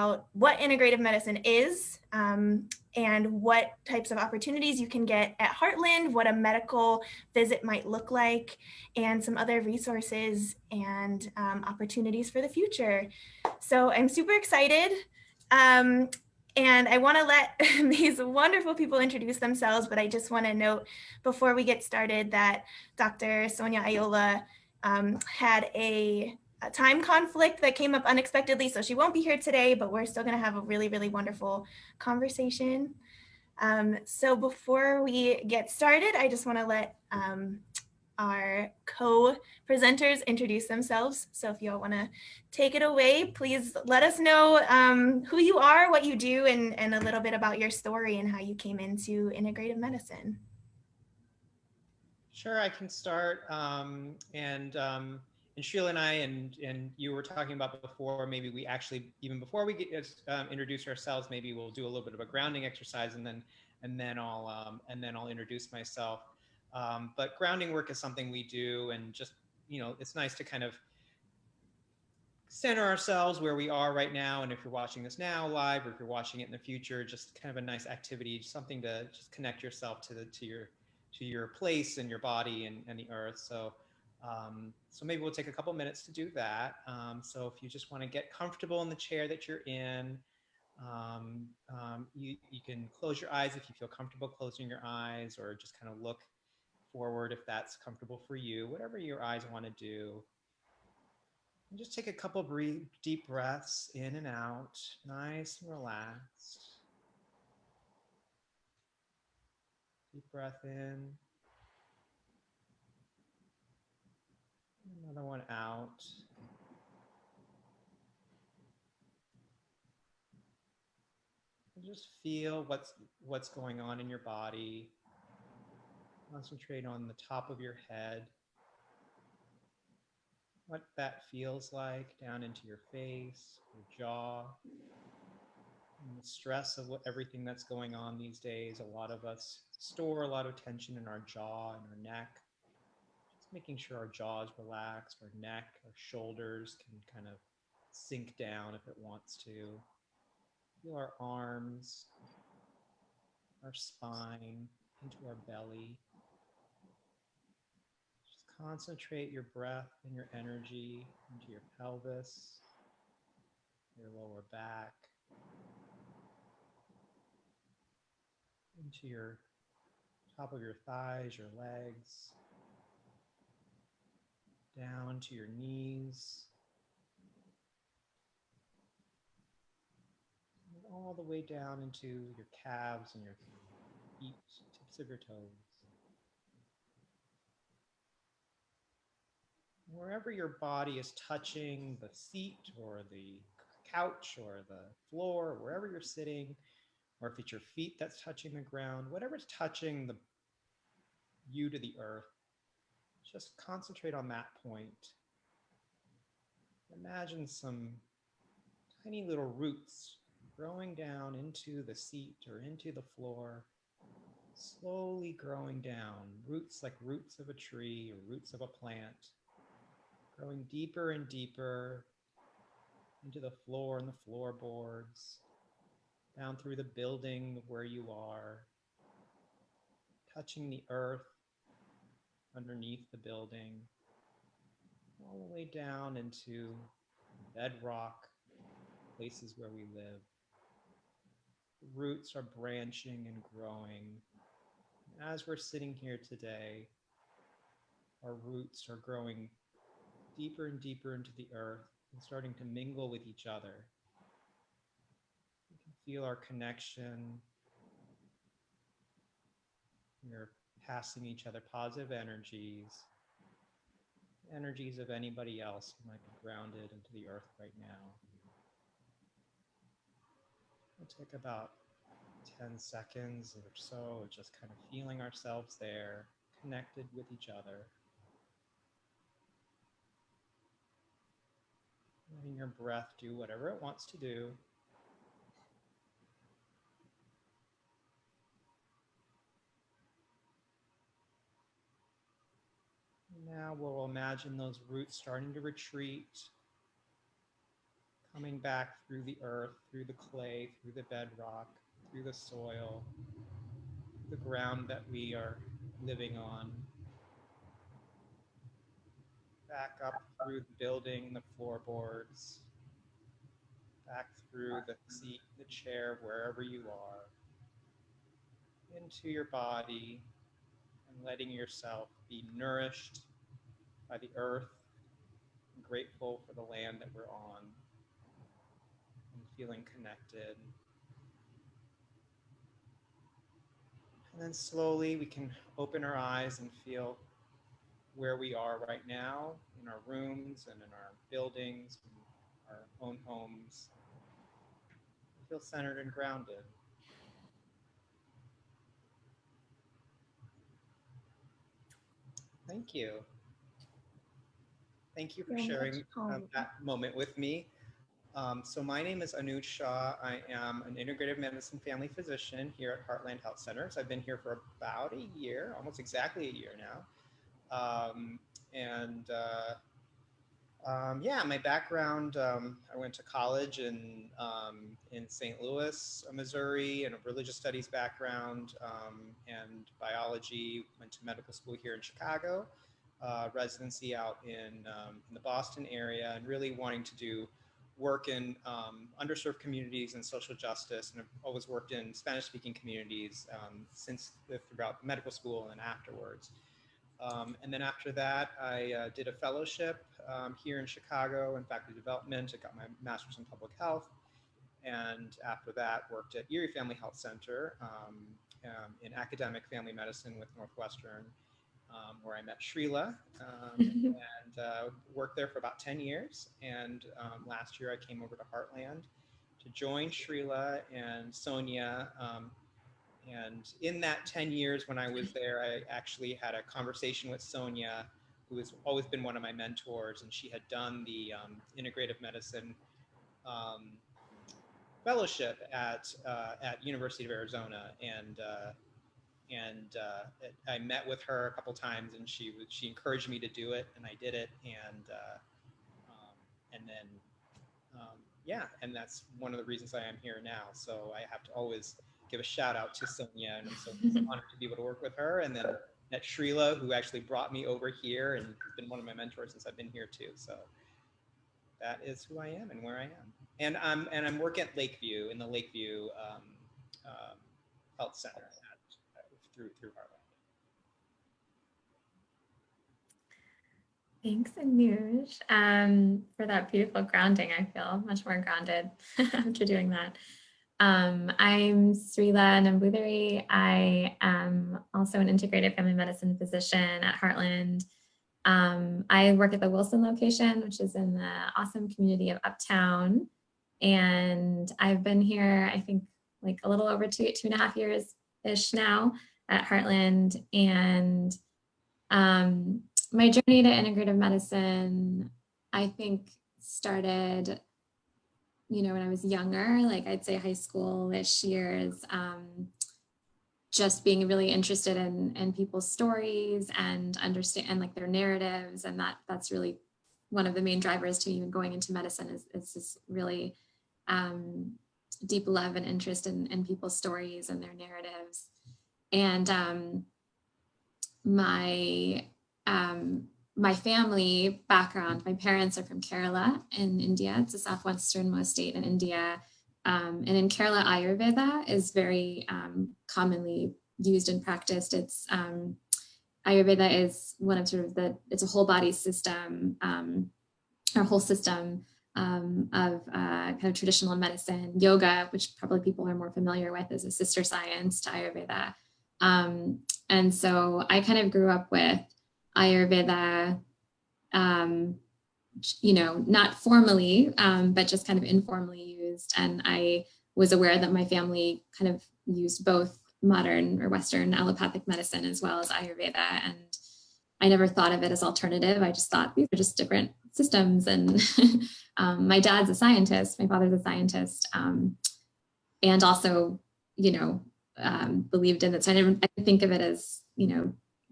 about what integrative medicine is, and what types of opportunities you can get at Heartland, what a medical visit might look like, and some other resources and opportunities for the future. So I'm super excited. And I want to let these wonderful people introduce themselves, but I just want to note before we get started that Dr. Sonia Ayola had a time conflict that came up unexpectedly, so she won't be here today, but we're still going to have a really, really wonderful conversation. So before we get started, I just want to let our co-presenters introduce themselves. So if you all want to take it away, please let us know who you are, what you do, and a little bit about your story and how you came into integrative medicine. Sure, I can start. And Sreela and I and you were talking about before, maybe we actually, even before we get introduce ourselves, maybe we'll do a little bit of a grounding exercise, and then I'll introduce myself. But grounding work is something we do, and just it's nice to kind of center ourselves where we are right now. And if you're watching this now live, or if you're watching it in the future, just kind of a nice activity, something to just connect yourself to your place and your body and the earth. So maybe we'll take a couple minutes to do that. So if you just want to get comfortable in the chair that you're in, you can close your eyes if you feel comfortable closing your eyes, or just kind of look forward if that's comfortable for you, whatever your eyes want to do. And just take a couple deep breaths in and out, nice and relaxed. Deep breath in, another one out. And just feel what's going on in your body. Concentrate on the top of your head, what that feels like down into your face, your jaw, and the stress of everything that's going on these days. A lot of us store a lot of tension in our jaw and our neck. Just making sure our jaw is relaxed, our neck, our shoulders can kind of sink down if it wants to. Feel our arms, our spine, into our belly. Just concentrate your breath and your energy into your pelvis, your lower back, into your top of your thighs, your legs, down to your knees, and all the way down into your calves and your feet, tips of your toes. Wherever your body is touching the seat or the couch or the floor, wherever you're sitting, or if it's your feet that's touching the ground, whatever's touching you to the earth, just concentrate on that point. Imagine some tiny little roots growing down into the seat or into the floor, slowly growing down, roots like roots of a tree or roots of a plant, growing deeper and deeper into the floor and the floorboards, down through the building where you are, touching the earth underneath the building, all the way down into bedrock, places where we live. The roots are branching and growing. And as we're sitting here today, our roots are growing deeper and deeper into the earth and starting to mingle with each other. You can feel our connection. We're passing each other positive energies of anybody else who might be grounded into the earth right now. We'll take about 10 seconds or so of just kind of feeling ourselves there, connected with each other. Letting your breath do whatever it wants to do. Now we'll imagine those roots starting to retreat, coming back through the earth, through the clay, through the bedrock, through the soil, the ground that we are living on, back up through the building, the floorboards, back through the seat, the chair, wherever you are, into your body, and letting yourself be nourished by the earth, and grateful for the land that we're on, and feeling connected. And then slowly we can open our eyes and feel where we are right now in our rooms and in our buildings, and our own homes. Feel centered and grounded. Thank you. Thank you for sharing that moment with me. So my name is Anuj Shah. I am an integrative medicine family physician here at Heartland Health Centers. I've been here for about a year, almost exactly a year now. Yeah, my background, I went to college in St. Louis, Missouri, and a religious studies background, and biology. Went to medical school here in Chicago, residency out in the Boston area, and really wanting to do work in underserved communities and social justice. And I've always worked in Spanish-speaking communities throughout medical school and afterwards. And then after that, I did a fellowship here in Chicago in faculty development. I got my master's in public health. And after that, worked at Erie Family Health Center in academic family medicine with Northwestern, where I met Sreela, and worked there for about 10 years. And last year, I came over to Heartland to join Sreela and Sonia. And in that 10 years when I was there, I actually had a conversation with Sonia, who has always been one of my mentors, and she had done the integrative medicine fellowship at University of Arizona, and I met with her a couple times, and she encouraged me to do it, and I did it, and then yeah, and that's one of the reasons I am here now. So I have to always give a shout out to Sonia, and I'm so honored to be able to work with her. And then met Sreela, who actually brought me over here and has been one of my mentors since I've been here too. So that is who I am and where I am. And I'm working at Lakeview, in the Lakeview Health Center through Heartland. Thanks, Anuj, for that beautiful grounding. I feel much more grounded after doing that. I'm Sreela Namboodiri. I am also an integrative family medicine physician at Heartland. I work at the Wilson location, which is in the awesome community of Uptown. And I've been here, I think, like a little over 2.5 years-ish now at Heartland. And my journey to integrative medicine, I think, started, when I was younger, like I'd say high school-ish years, just being really interested in people's stories and understand like their narratives. And that's really one of the main drivers to even going into medicine is this really deep love and interest in people's stories and their narratives. And my family background, my parents are from Kerala in India. It's the southwesternmost state in India. And in Kerala, Ayurveda is very commonly used and practiced. It's Ayurveda is one of it's a whole body system, or whole system of kind of traditional medicine. Yoga, which probably people are more familiar with, is a sister science to Ayurveda. And so I kind of grew up with Ayurveda, not formally, but just kind of informally used. And I was aware that my family kind of used both modern or Western allopathic medicine as well as Ayurveda. And I never thought of it as alternative. I just thought these are just different systems. And my dad's a scientist, my father's a scientist, and also, believed in it. So I didn't think of it as,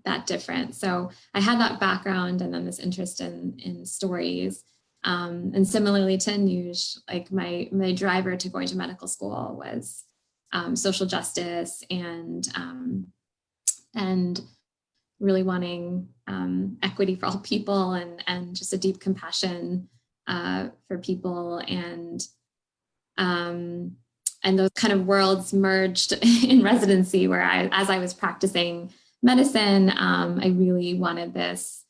that different. So I had that background and then this interest in stories. And similarly to Anuj, like my driver to going to medical school was social justice and really wanting equity for all people and just a deep compassion for people, and those kind of worlds merged in residency, where as I was practicing medicine, I really wanted this,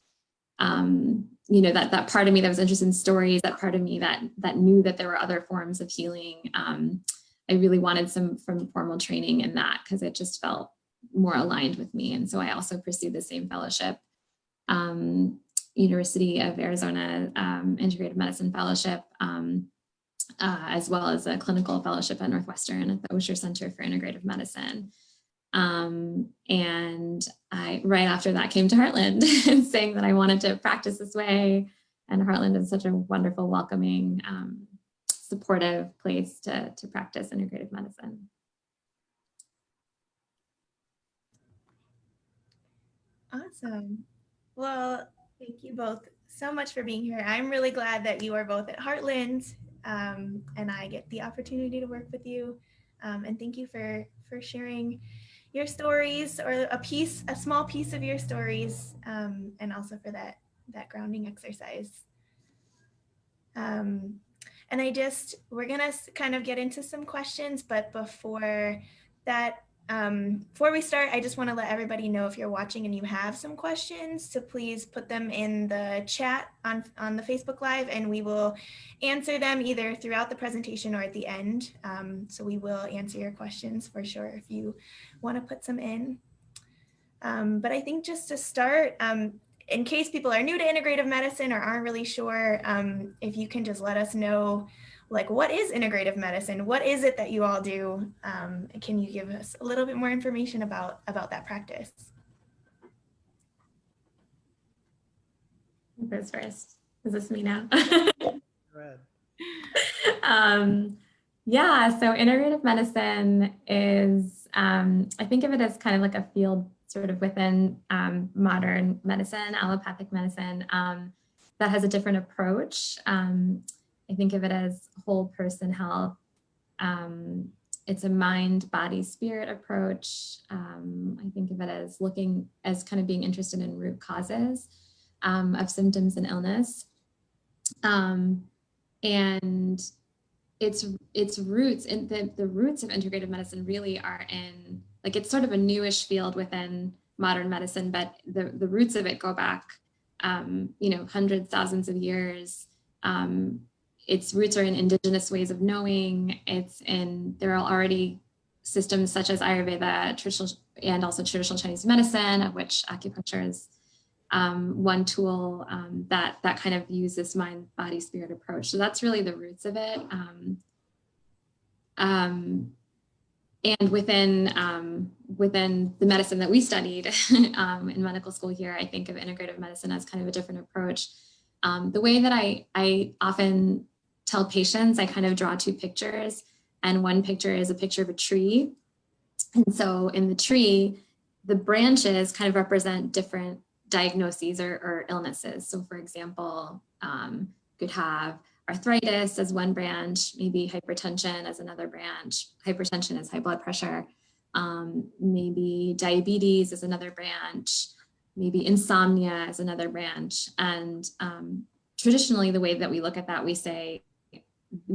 that part of me that was interested in stories, that part of me that knew that there were other forms of healing. I really wanted some formal training in that, because it just felt more aligned with me. And so I also pursued the same fellowship, University of Arizona Integrative Medicine Fellowship, as well as a clinical fellowship at Northwestern at the Osher Center for Integrative Medicine. And I, right after that, came to Heartland saying that I wanted to practice this way. And Heartland is such a wonderful, welcoming, supportive place to practice integrative medicine. Awesome. Well, thank you both so much for being here. I'm really glad that you are both at Heartland, and I get the opportunity to work with you. And thank you for sharing your stories, or a small piece of your stories, and also for that grounding exercise. And we're gonna kind of get into some questions, but before that, before we start, I just want to let everybody know, if you're watching and you have some questions, to please put them in the chat on the Facebook Live, and we will answer them either throughout the presentation or at the end. So we will answer your questions for sure if you want to put some in. But I think just to start, in case people are new to integrative medicine or aren't really sure, if you can just let us know, like, what is integrative medicine? What is it that you all do? Can you give us a little bit more information about that practice? Who goes first? Is this me now? Go ahead. Yeah, so integrative medicine is, I think of it as kind of like a field sort of within modern medicine, allopathic medicine, that has a different approach. I think of it as whole person health. It's a mind, body, spirit approach. I think of it as looking as kind of being interested in root causes of symptoms and illness. And its roots, and the roots of integrative medicine really are in, like, it's sort of a newish field within modern medicine, but the roots of it go back, hundreds, thousands of years. Its roots are in indigenous ways of knowing. There are already systems such as Ayurveda, traditional, and also traditional Chinese medicine, of which acupuncture is one tool that kind of use this mind, body, spirit approach. So that's really the roots of it. And within the medicine that we studied in medical school here, I think of integrative medicine as kind of a different approach. The way that I often tell patients, I kind of draw two pictures, and one picture is a picture of a tree. And so in the tree, the branches kind of represent different diagnoses or illnesses. So for example, could have arthritis as one branch, maybe hypertension as another branch. Hypertension is high blood pressure. Maybe diabetes is another branch. Maybe insomnia is another branch. And traditionally, the way that we look at that, we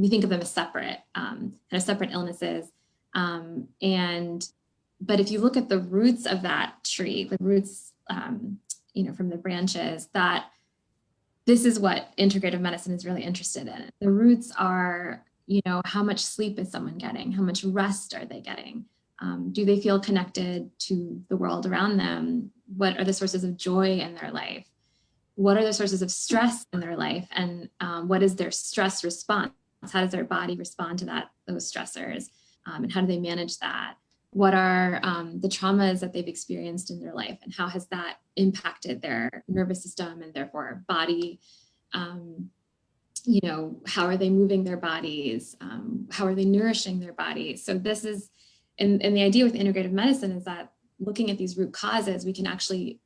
think of them as separate, kind of separate illnesses. But if you look at the roots of that tree, the roots, from the branches, that this is what integrative medicine is really interested in. The roots are, how much sleep is someone getting? How much rest are they getting? Do they feel connected to the world around them? What are the sources of joy in their life? What are the sources of stress in their life? And what is their stress response? How does their body respond to those stressors? And how do they manage that? What are the traumas that they've experienced in their life, and how has that impacted their nervous system and therefore body? How are they moving their bodies? How are they nourishing their bodies? So this is, and the idea with integrative medicine is that looking at these root causes, we can actually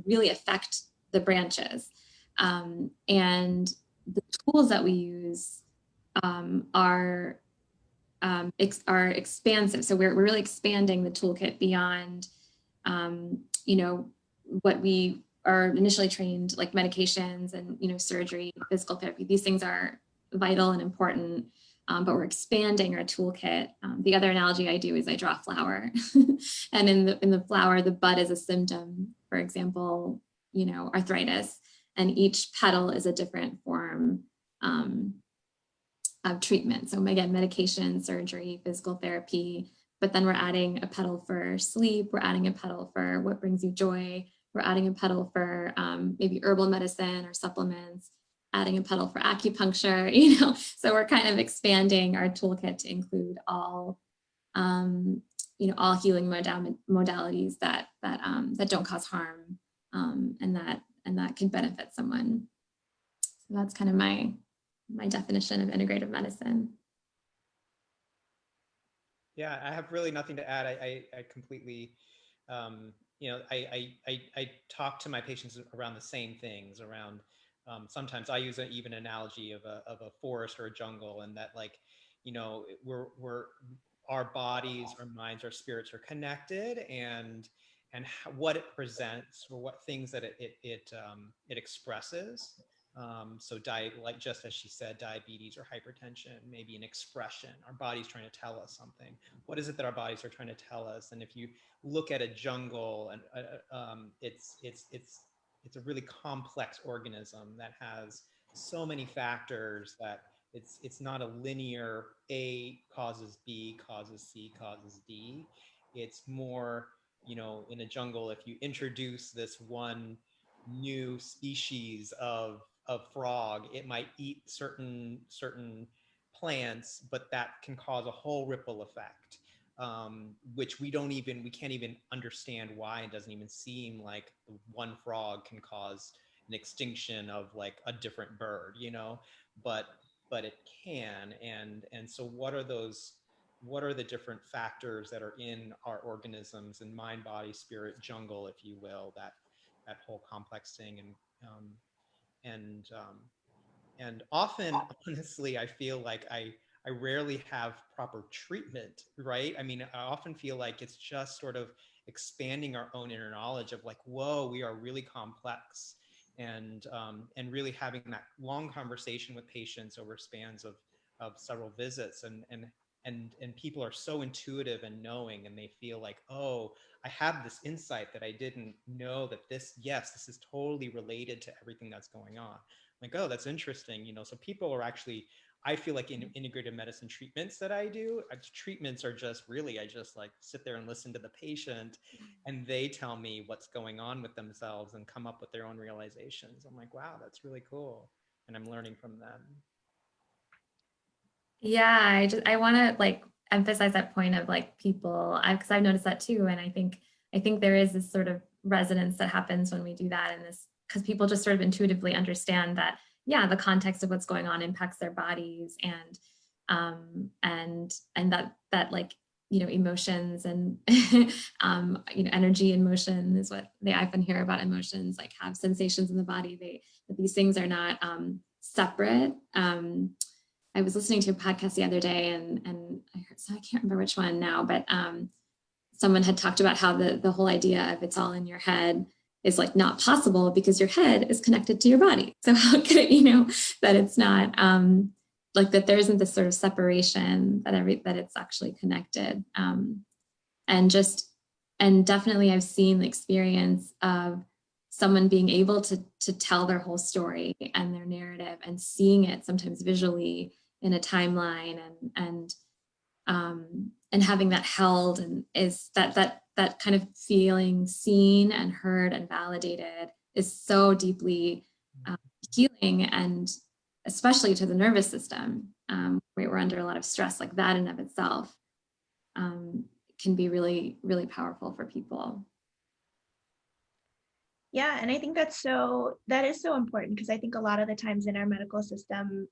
really affect the branches. And the tools that we use are expansive. So we're really expanding the toolkit beyond, you know, what we are initially trained, like medications and, you know, surgery, physical therapy. These things are vital and important, but we're expanding our toolkit. The other analogy I do is I draw a flower, and in the flower, the bud is a symptom. For example, you know, arthritis, and each petal is a different form of treatment. So again, medication, surgery, physical therapy, but then we're adding a petal for sleep. We're adding a petal for what brings you joy. We're adding a petal for maybe herbal medicine or supplements, adding a petal for acupuncture, you know. So we're kind of expanding our toolkit to include all, you know, all healing modalities that don't cause harm, and that can benefit someone. So that's kind of my definition of integrative medicine. Yeah, I have really nothing to add. I completely, you know, I talk to my patients around the same things. Around sometimes I use an even analogy of a forest or a jungle, and that, like, you know, we're our bodies, our minds, our spirits are connected, and what it presents, or what things that it expresses. So like just as she said, diabetes or hypertension, maybe an expression. Our body's trying to tell us something. What is it that our bodies are trying to tell us? And if you look at a jungle, and it's a really complex organism that has so many factors, that it's not a linear A causes B causes C causes D. It's more, you know, in a jungle, if you introduce this one new species of frog, it might eat certain plants, but that can cause a whole ripple effect, which we can't even understand why. It doesn't even seem like one frog can cause an extinction of like a different bird, you know, but it can. And so what are the different factors that are in our organisms, and mind, body, spirit, jungle, if you will, that whole complex thing. And and often, honestly, I feel like I rarely have proper treatment, right? I mean, I often feel like it's just sort of expanding our own inner knowledge of like, whoa, we are really complex. And really having that long conversation with patients over spans of several visits, and people are so intuitive and knowing, and they feel like, oh, I have this insight that I didn't know, that this is totally related to everything that's going on. Like, oh, that's interesting. You know, so people are actually, I feel like in integrative medicine treatments that I do, treatments are just really, I just like sit there and listen to the patient, and they tell me what's going on with themselves and come up with their own realizations. I'm like, wow, that's really cool. And I'm learning from them. Yeah, I want to like emphasize that point of like people, because I've noticed that too, and I think there is this sort of resonance that happens when we do that, and this because people just sort of intuitively understand that, yeah, the context of what's going on impacts their bodies, and that like, you know, emotions and you know, energy and motion is what they often hear about. Emotions like have sensations in the body. That these things are not separate. I was listening to a podcast the other day, and I heard, so I can't remember which one now, but someone had talked about how the whole idea of it's all in your head is like not possible, because your head is connected to your body. So how could it, you know, that it's not like that there isn't this sort of separation, that it's actually connected. And definitely I've seen the experience of someone being able to tell their whole story and their narrative, and seeing it sometimes visually in a timeline, and having that held, and is that kind of feeling seen and heard and validated is so deeply healing, and especially to the nervous system, where we're under a lot of stress. Like that in of itself can be really, really powerful for people. Yeah, and I think that is so important, because I think a lot of the times in our medical system,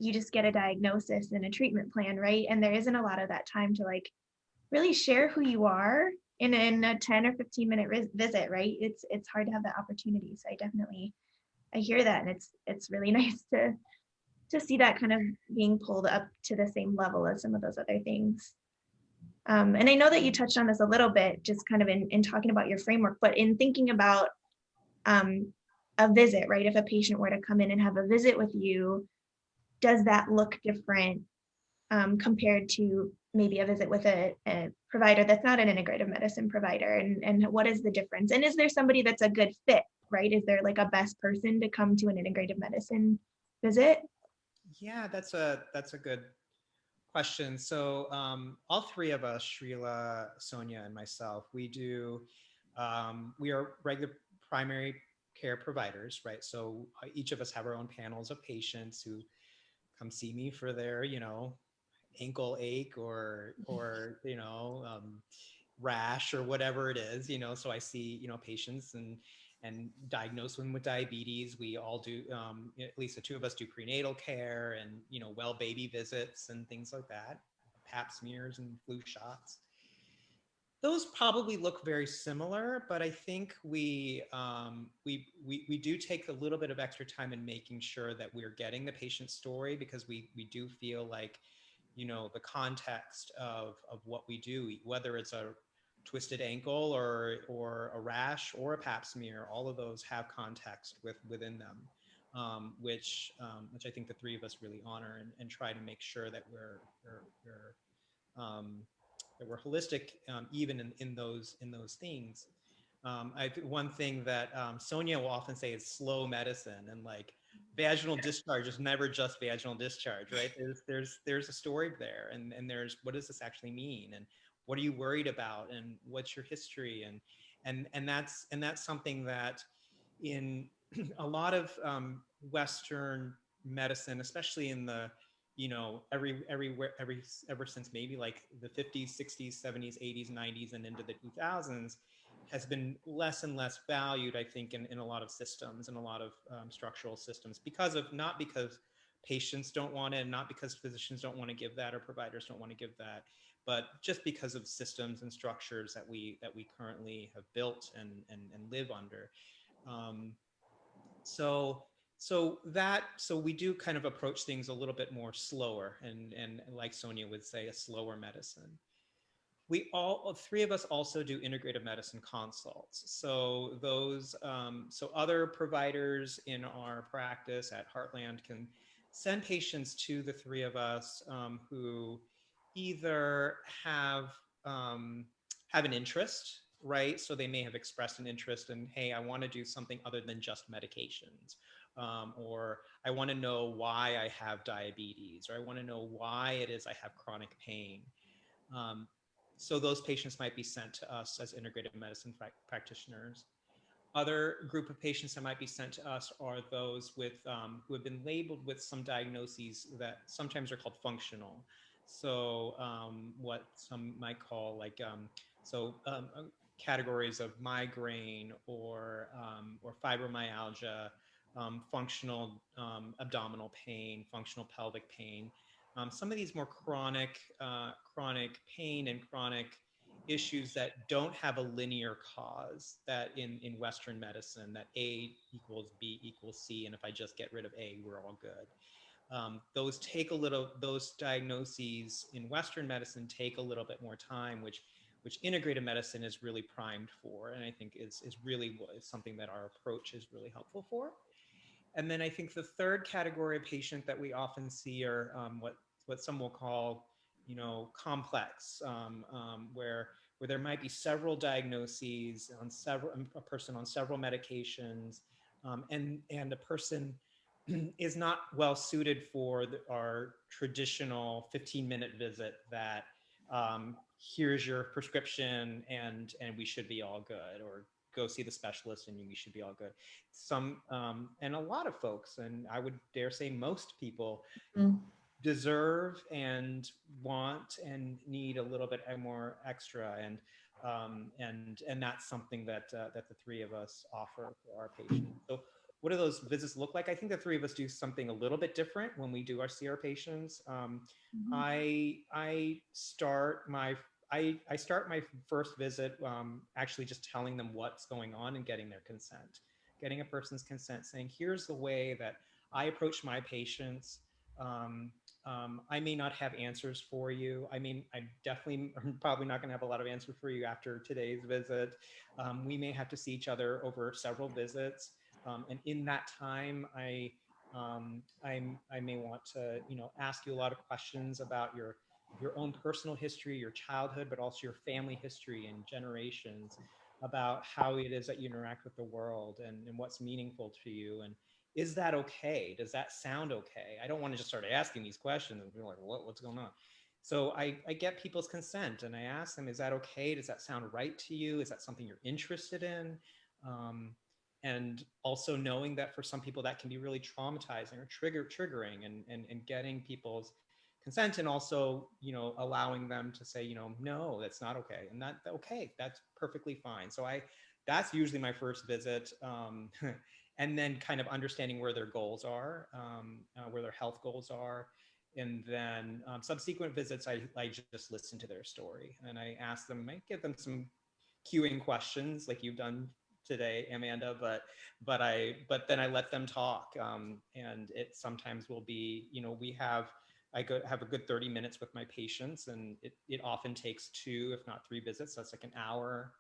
you just get a diagnosis and a treatment plan, right? And there isn't a lot of that time to like really share who you are in a 10 or 15 minute visit, right? It's hard to have that opportunity. So I I hear that, and it's really nice to see that kind of being pulled up to the same level as some of those other things. And I know that you touched on this a little bit, just kind of in talking about your framework, but in thinking about a visit, right? If a patient were to come in and have a visit with you, does that look different compared to maybe a visit with a provider that's not an integrative medicine provider? And what is the difference? And is there somebody that's a good fit, right? Is there like a best person to come to an integrative medicine visit? Yeah, that's a good question. So all three of us, Sreela, Sonia, and myself, we are regular primary care providers, right? So each of us have our own panels of patients who come see me for their, ankle ache or rash or whatever it is, so I see, patients and diagnose them with diabetes. We all do, at least the two of us do prenatal care and, well baby visits and things like that, pap smears and flu shots. Those probably look very similar, but I think we do take a little bit of extra time in making sure that we're getting the patient's story, because we do feel like, the context of what we do, whether it's a twisted ankle or a rash or a pap smear, all of those have context within them, which I think the three of us really honor and try to make sure that um, we're holistic, even in those things. I think one thing that Sonia will often say is slow medicine, and like vaginal discharge is never just vaginal discharge, right? There's a story there, and there's, what does this actually mean, and what are you worried about, and what's your history, and that's something that in a lot of Western medicine, especially in the, ever since maybe like the 50s, 60s, 70s, 80s, 90s, and into the 2000s, has been less and less valued, I think, in a lot of systems and a lot of structural systems, not because patients don't want it, and not because physicians don't want to give that or providers don't want to give that, but just because of systems and structures that we currently have built and live under. Um, so so we do kind of approach things a little bit more slower, and like Sonia would say, a slower medicine. We all three of us also do integrative medicine consults. So so other providers in our practice at Heartland can send patients to the three of us, who either um, have an interest, right? So they may have expressed an interest in, hey, I want to do something other than just medications, or I want to know why I have diabetes, or I want to know why it is I have chronic pain. Um, so those patients might be sent to us as integrative medicine practitioners. Other group of patients that might be sent to us are those who have been labeled with some diagnoses that sometimes are called functional. So what some might call like categories of migraine or fibromyalgia, functional abdominal pain, functional pelvic pain. Some of these more chronic pain and chronic issues that don't have a linear cause, that in Western medicine, that A equals B equals C, and if I just get rid of A, we're all good. Those diagnoses in Western medicine take a little bit more time, which integrative medicine is really primed for, and I think is really something that our approach is really helpful for. And then I think the third category of patient that we often see are what some will call, complex, where there might be several diagnoses on a person on several medications, and a person is not well suited for our traditional 15-minute visit that, here's your prescription and we should be all good, or go see the specialist and we should be all good. And a lot of folks, and I would dare say most people, Mm. deserve and want and need a little bit more extra, and that's something that the three of us offer for our patients. So what do those visits look like? I think the three of us do something a little bit different when we do see our patients. I start my first visit, actually just telling them what's going on and getting their consent. getting a person's consent, saying, here's the way that I approach my patients. I may not have answers for you. I mean, I'm probably not going to have a lot of answers for you after today's visit. We may have to see each other over several visits. And in that time, I may want to, ask you a lot of questions about your own personal history, your childhood, but also your family history and generations, about how it is that you interact with the world, and what's meaningful to you. And is that okay? Does that sound okay? I don't want to just start asking these questions and be like, what's going on? So I get people's consent and I ask them, is that okay? Does that sound right to you? Is that something you're interested in? And also knowing that for some people that can be really traumatizing or triggering, and getting people's consent, and also, allowing them to say, no, that's not okay. And that's perfectly fine. So that's usually my first visit. And then kind of understanding where their goals are, where their health goals are. And then subsequent visits, I just listen to their story and I ask them, I give them some cueing questions like you've done today, Amanda, but then I let them talk. And it sometimes will be, I have a good 30 minutes with my patients, and it often takes 2, if not 3 visits. So that's like an hour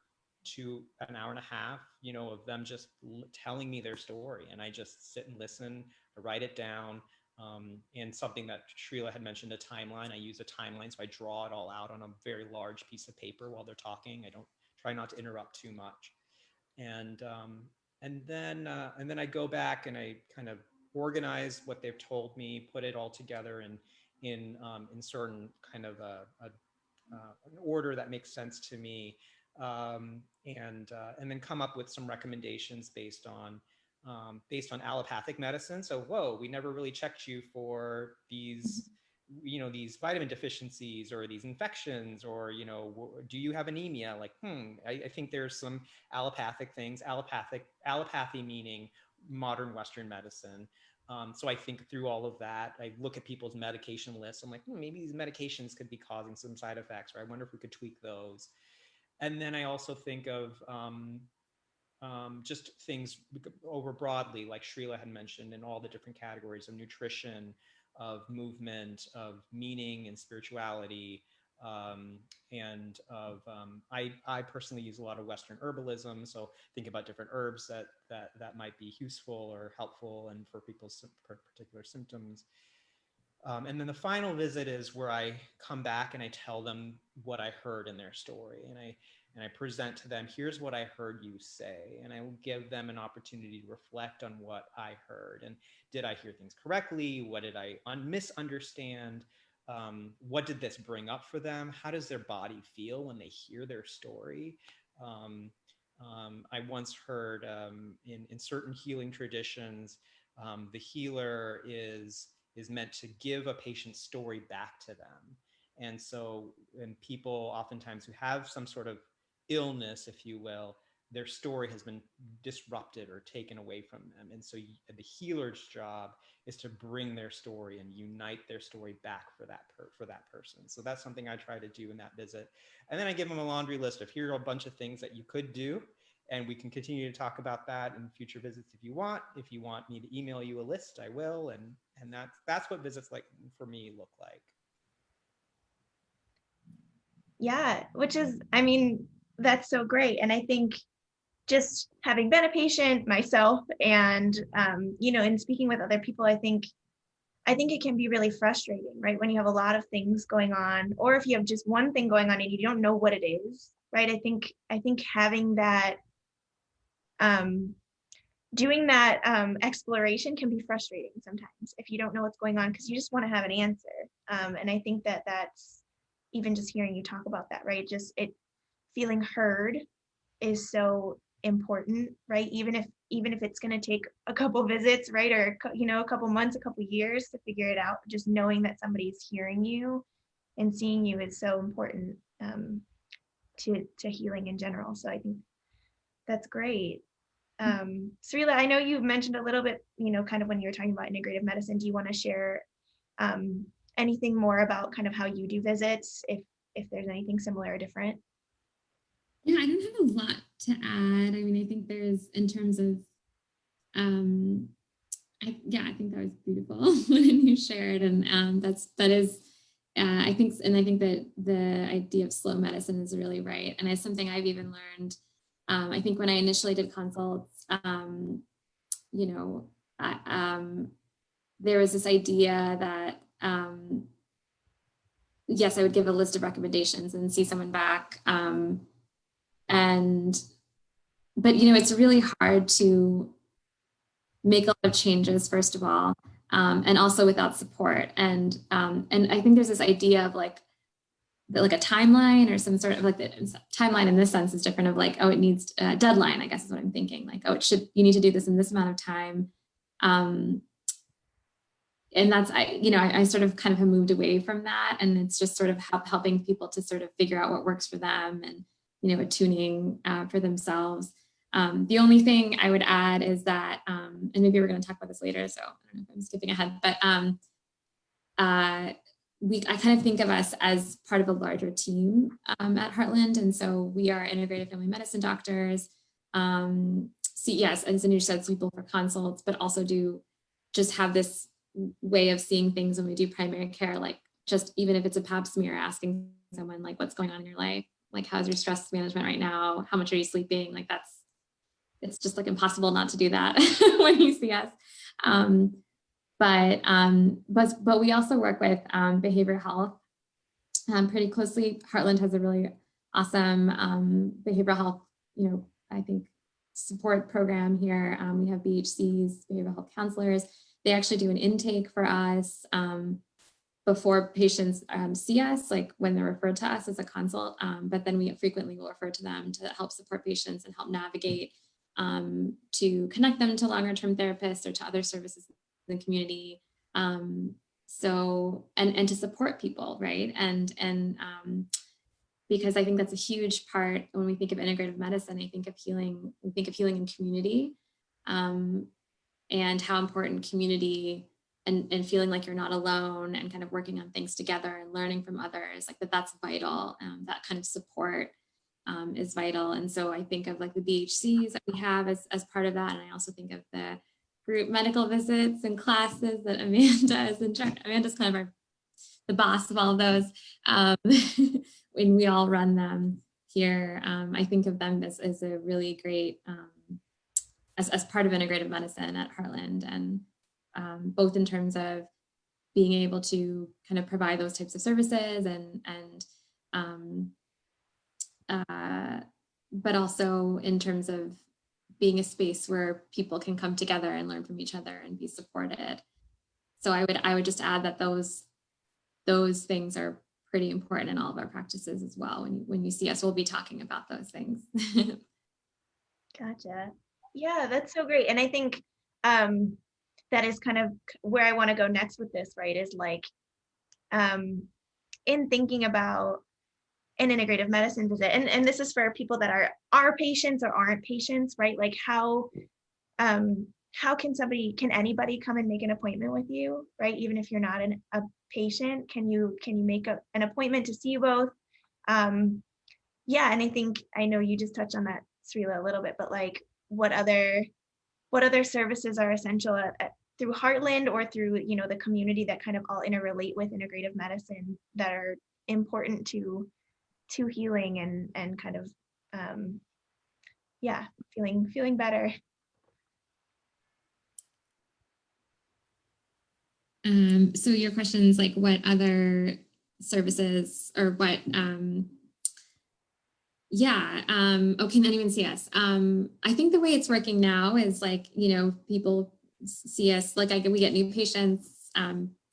to an hour and a half, of them just telling me their story. And I just sit and listen, I write it down. And something that Sreela had mentioned, a timeline. I use a timeline, so I draw it all out on a very large piece of paper while they're talking. I don't try not to interrupt too much. And then I go back and I kind of organize what they've told me, put it all together in certain kind of an order that makes sense to me, and then come up with some recommendations based on allopathic medicine. So, whoa, we never really checked you for these vitamin deficiencies or these infections, or do you have anemia? Like, I think there's some allopathic things. Allopathy meaning modern Western medicine. So I think through all of that, I look at people's medication lists. I'm like, maybe these medications could be causing some side effects, or I wonder if we could tweak those. And then I also think of just things over broadly, like Sreela had mentioned, in all the different categories of nutrition, of movement, of meaning and spirituality, and of I personally use a lot of Western herbalism, so think about different herbs that might be useful or helpful, and for people's particular symptoms. And then the final visit is where I come back and I tell them what I heard in their story, and I present to them, here's what I heard you say, and I will give them an opportunity to reflect on what I heard, and did I hear things correctly? What did I misunderstand? What did this bring up for them? How does their body feel when they hear their story? I once heard in certain healing traditions, the healer is meant to give a patient's story back to them. And so, and people oftentimes who have some sort of illness, if you will, their story has been disrupted or taken away from them. And so the healer's job is to bring their story and unite their story back for that person. So that's something I try to do in that visit. And then I give them a laundry list of, here are a bunch of things that you could do. And we can continue to talk about that in future visits if you want. If you want me to email you a list, I will. And that's what visits like for me look like. Yeah, which is, I mean, that's so great. And I think just having been a patient myself, and in speaking with other people, I think it can be really frustrating, right? When you have a lot of things going on, or if you have just one thing going on and you don't know what it is, right? I think having that, doing that exploration can be frustrating sometimes if you don't know what's going on, because you just want to have an answer. And I think that's even just hearing you talk about that, right? Just feeling heard is so important, right? Even if it's going to take a couple visits, right? Or, a couple months, a couple years to figure it out, just knowing that somebody's hearing you and seeing you is so important to healing in general. So I think that's great. Sreela, I know you've mentioned a little bit, kind of when you were talking about integrative medicine. Do you want to share anything more about kind of how you do visits, if there's anything similar or different? Yeah, I don't have a lot to add. I mean, I think there's, in terms of I think that was beautiful when you shared, and that is, I think that the idea of slow medicine is really right, and it's something I've even learned. I think when I initially did consults, you know, there was this idea that yes, I would give a list of recommendations and see someone back, but it's really hard to make a lot of changes, first of all, and also without support. And I think there's this idea of like a timeline or some sort of like the timeline in this sense is different of like, oh, it needs a deadline, I guess is what I'm thinking. Like, oh, you need to do this in this amount of time. And that's, I sort of kind of have moved away from that. And it's just sort of helping people to sort of figure out what works for them and, attuning for themselves. The only thing I would add is that, and maybe we're going to talk about this later, so I don't know if I'm skipping ahead, but I kind of think of us as part of a larger team at Heartland. And so we are integrative family medicine doctors. Yes, as Anuj said, people for consults, but also do just have this way of seeing things when we do primary care, like just even if it's a pap smear, asking someone like, what's going on in your life? Like, how's your stress management right now? How much are you sleeping? Like it's just like impossible not to do that when you see us. But we also work with behavioral health pretty closely. Heartland has a really awesome behavioral health, I think, support program here. We have BHCs, behavioral health counselors. They actually do an intake for us before patients see us, like when they're referred to us as a consult. But then we frequently will refer to them to help support patients and help navigate to connect them to longer-term therapists or to other services in the community. So to support people, right? And because I think that's a huge part when we think of integrative medicine. I think of healing. We think of healing in community, and how important community and feeling like you're not alone and kind of working on things together and learning from others, like that's vital. That kind of support is vital. And so I think of like the BHCs that we have as part of that. And I also think of the group medical visits and classes that Amanda is in charge. Amanda's kind of the boss of all of those. When we all run them here, I think of them as a really great, as part of integrative medicine at Heartland, and both in terms of being able to kind of provide those types of services but also in terms of being a space where people can come together and learn from each other and be supported. So I would just add that those things are pretty important in all of our practices as well. When you see us, we'll be talking about those things. Gotcha. Yeah, that's so great. And I think that is kind of where I want to go next with this, right? Is like in thinking about an integrative medicine visit, and this is for people that are patients or aren't patients, right? Like how can anybody come and make an appointment with you, right? Even if you're not a patient, can you make an appointment to see you both? Yeah, and I know you just touched on that, Sreela, a little bit, but like what other services are essential through Heartland or through the community that kind of all interrelate with integrative medicine that are important to healing and kind of feeling better. So your question is like what other services or what can anyone see us? I think the way it's working now is like, people see us, like we get new patients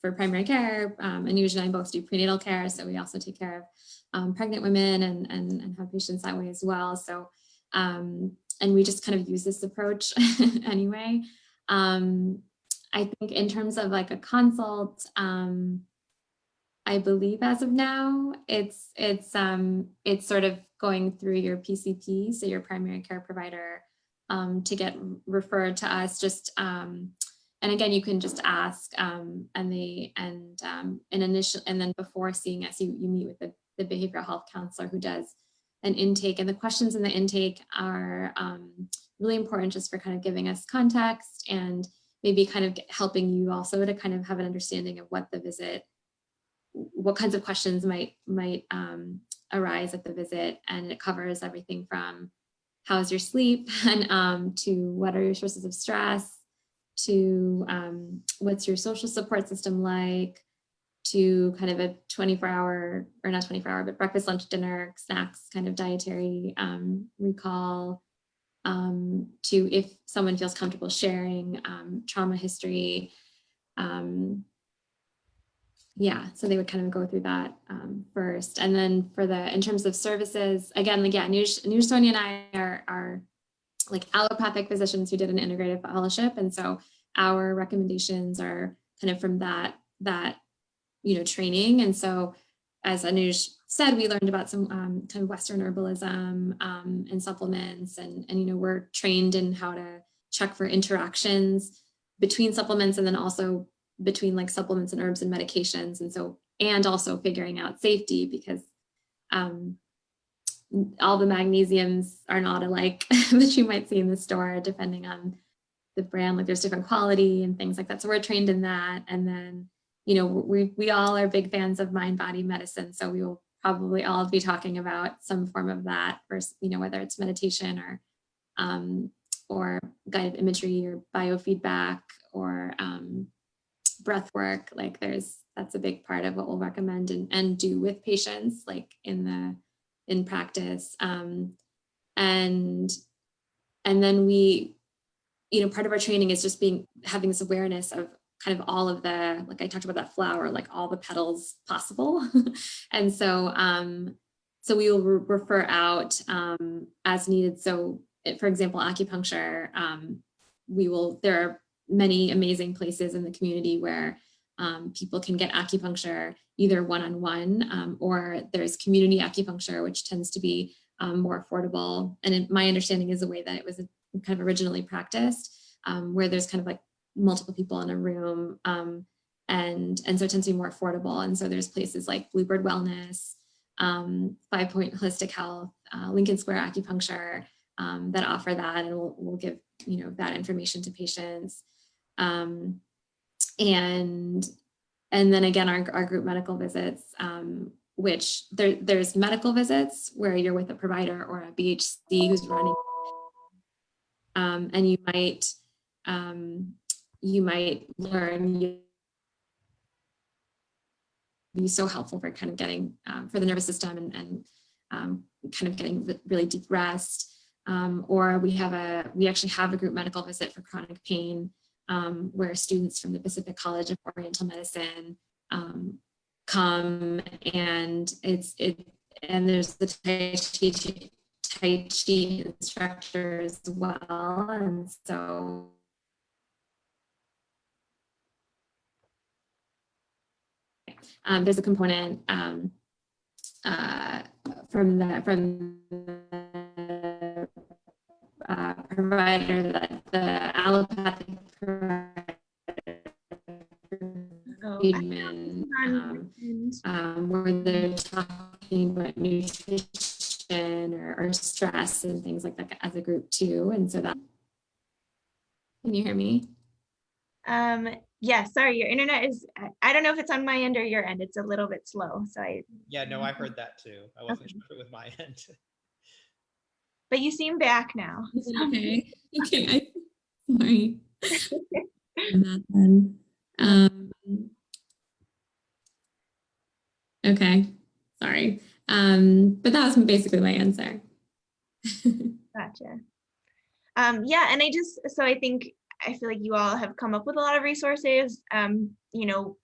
for primary care, and usually I both do prenatal care. So we also take care of pregnant women and have patients that way as well. So, and we just kind of use this approach anyway. I think in terms of like a consult, I believe as of now, it's sort of going through your PCP, so your primary care provider, to get referred to us. Just and again, you can just ask, and then before seeing us, you meet with the behavioral health counselor who does an intake, and the questions in the intake are really important just for kind of giving us context and maybe kind of helping you also to kind of have an understanding of what the visit, what kinds of questions might arise at the visit. And it covers everything from how's your sleep and to what are your sources of stress, to what's your social support system like, to kind of a 24-hour, or not 24-hour, but breakfast, lunch, dinner, snacks, kind of dietary recall, to if someone feels comfortable sharing trauma history. Yeah, so they would kind of go through that first. And then in terms of services, again, like, yeah, Anuj, Sonia and I are like allopathic physicians who did an integrative fellowship. And so our recommendations are kind of from that training. And so as Anuj said, we learned about some kind of Western herbalism and supplements, and we're trained in how to check for interactions between supplements, and then also between like supplements and herbs and medications. And so, and also figuring out safety, because all the magnesiums are not alike that you might see in the store, depending on the brand. Like, there's different quality and things like that. So we're trained in that. And then, we all are big fans of mind-body medicine. So we will probably all be talking about some form of that, first, whether it's meditation or guided imagery or biofeedback or breath work. Like, that's a big part of what we'll recommend and do with patients, like in practice. And then we, part of our training is just having this awareness of kind of all of the, like I talked about that flower, like all the petals possible. And so, so we will refer out as needed. So for example, acupuncture, there are many amazing places in the community where people can get acupuncture either one-on-one, or there's community acupuncture, which tends to be more affordable. And my understanding is the way that it was kind of originally practiced, where there's kind of like multiple people in a room, and so it tends to be more affordable. And so there's places like Bluebird Wellness, 5 Point Holistic Health, Lincoln Square Acupuncture that offer that, and we'll give that information to patients. And then again, our group medical visits, which there's medical visits where you're with a provider or a BHC who's running, and you might learn, be so helpful for kind of getting for the nervous system and kind of getting really deep rest. Or we actually have a group medical visit for chronic pain, where students from the Pacific College of Oriental Medicine come, and there's the Tai Chi instructor as well. And so there's a component from the provider, that the allopathic provider, where they're talking about nutrition or stress and things like that as a group too. And so that, can you hear me? Yeah, sorry, your internet is, I don't know if it's on my end or your end. It's a little bit slow. So Yeah, no, I heard that too. I wasn't sure if it was my end. But you seem back now. Okay. Okay. Sorry. That then. Okay. Sorry. But that was basically my answer. Gotcha. Yeah, and I feel like you all have come up with a lot of resources,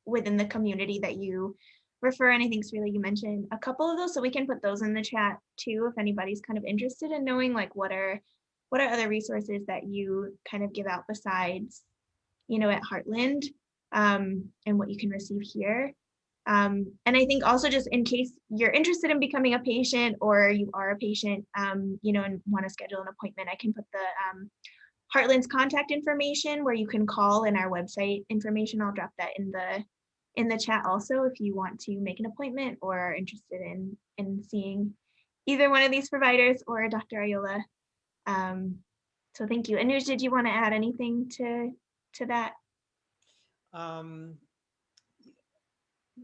within the community that you refer. And I think, Sreela, you mentioned a couple of those, so we can put those in the chat too, if anybody's kind of interested in knowing like what are other resources that you kind of give out besides, at Heartland, and what you can receive here. And I think also, just in case you're interested in becoming a patient, or you are a patient, and want to schedule an appointment, I can put the Heartland's contact information where you can call, and our website information. I'll drop that in the chat also, if you want to make an appointment or are interested in seeing either one of these providers or Dr. Ayola. So thank you. Anuj, did you want to add anything to that? Um,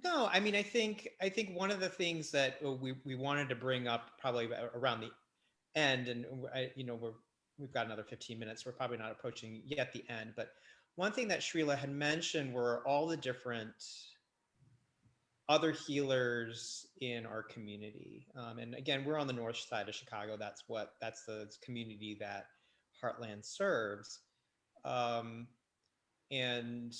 no, I mean, I think one of the things that we wanted to bring up probably around the end, and we've got another 15 minutes. We're probably not approaching yet the end, but one thing that Sreela had mentioned were all the different other healers in our community. And again, we're on the north side of Chicago. That's the community that Heartland serves. Um, and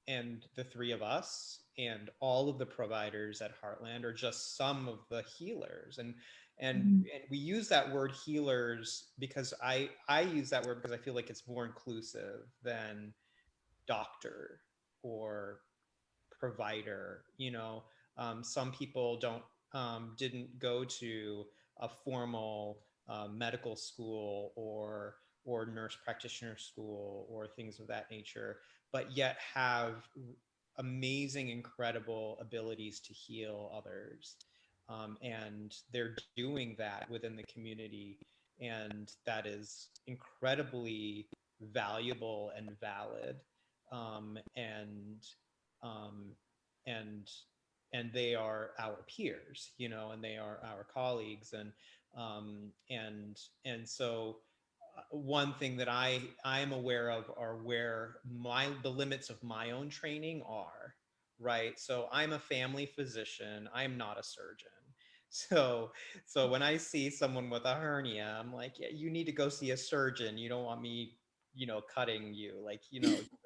the three of us and all of the providers at Heartland are just some of the healers. And we use that word healers because I use that word because I feel like it's more inclusive than doctor or provider. Some people didn't go to a formal medical school or nurse practitioner school or things of that nature, but yet have amazing, incredible abilities to heal others. And they're doing that within the community, and that is incredibly valuable and valid. And um, and and they are our peers, and they are our colleagues, and so one thing that I am aware of are where the limits of my own training are, right? So I'm a family physician. I'm not a surgeon. So when I see someone with a hernia, I'm like, yeah, you need to go see a surgeon. You don't want me, cutting you. Like,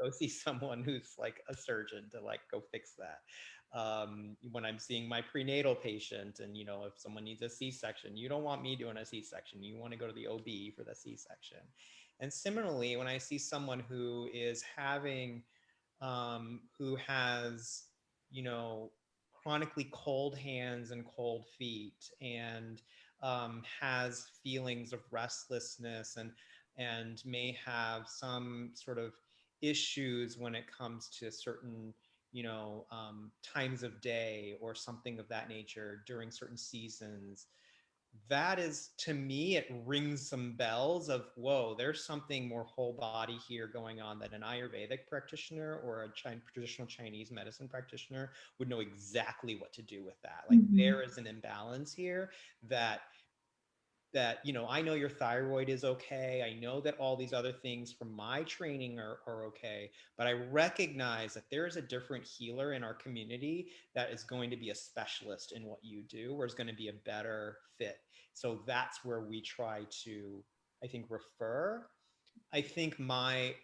go see someone who's like a surgeon to like go fix that. When I'm seeing my prenatal patient, and if someone needs a C-section, you don't want me doing a C-section. You want to go to the OB for the C-section. And similarly, when I see someone who is having, who has, you know, chronically cold hands and cold feet, and has feelings of restlessness, and may have some sort of issues when it comes to certain times of day or something of that nature during certain seasons. That is, to me, it rings some bells of, whoa, there's something more whole body here going on that an Ayurvedic practitioner or a traditional Chinese medicine practitioner would know exactly what to do with that. Like, there is an imbalance here that I know your thyroid is okay. I know that all these other things from my training are okay, but I recognize that there is a different healer in our community that is going to be a specialist in what you do, or is going to be a better fit. So that's where we try to, I think, refer. I think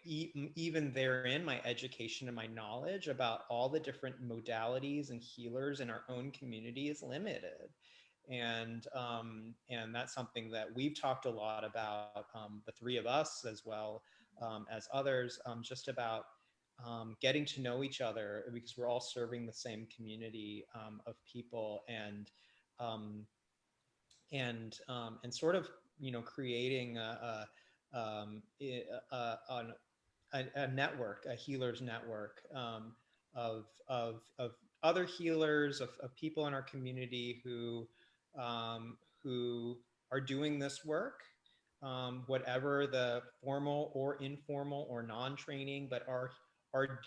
even therein, my education and my knowledge about all the different modalities and healers in our own community is limited. And that's something that we've talked a lot about, the three of us, as well as others, just about getting to know each other, because we're all serving the same community of people, um, and sort of creating a network, a healers network, of other healers, of people in our community who are doing this work, whatever the formal or informal or non-training, but are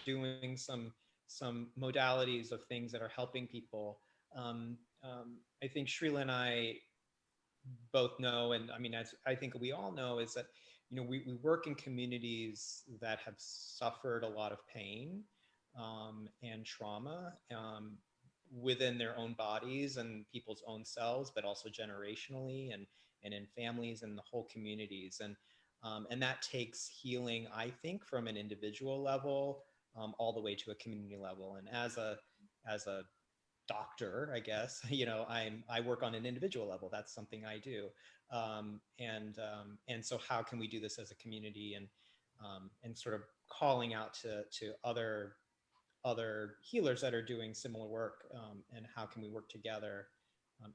doing some modalities of things that are helping people. I think Sreela and I both know, and I mean, as I think we all know, is that we work in communities that have suffered a lot of pain and trauma within their own bodies and people's own selves, but also generationally, and in families and the whole communities, and that takes healing, I think, from an individual level all the way to a community level. And as a doctor, I guess, I work on an individual level. That's something I do. And so how can we do this as a community, and sort of calling out to other healers that are doing similar work, and how can we work together,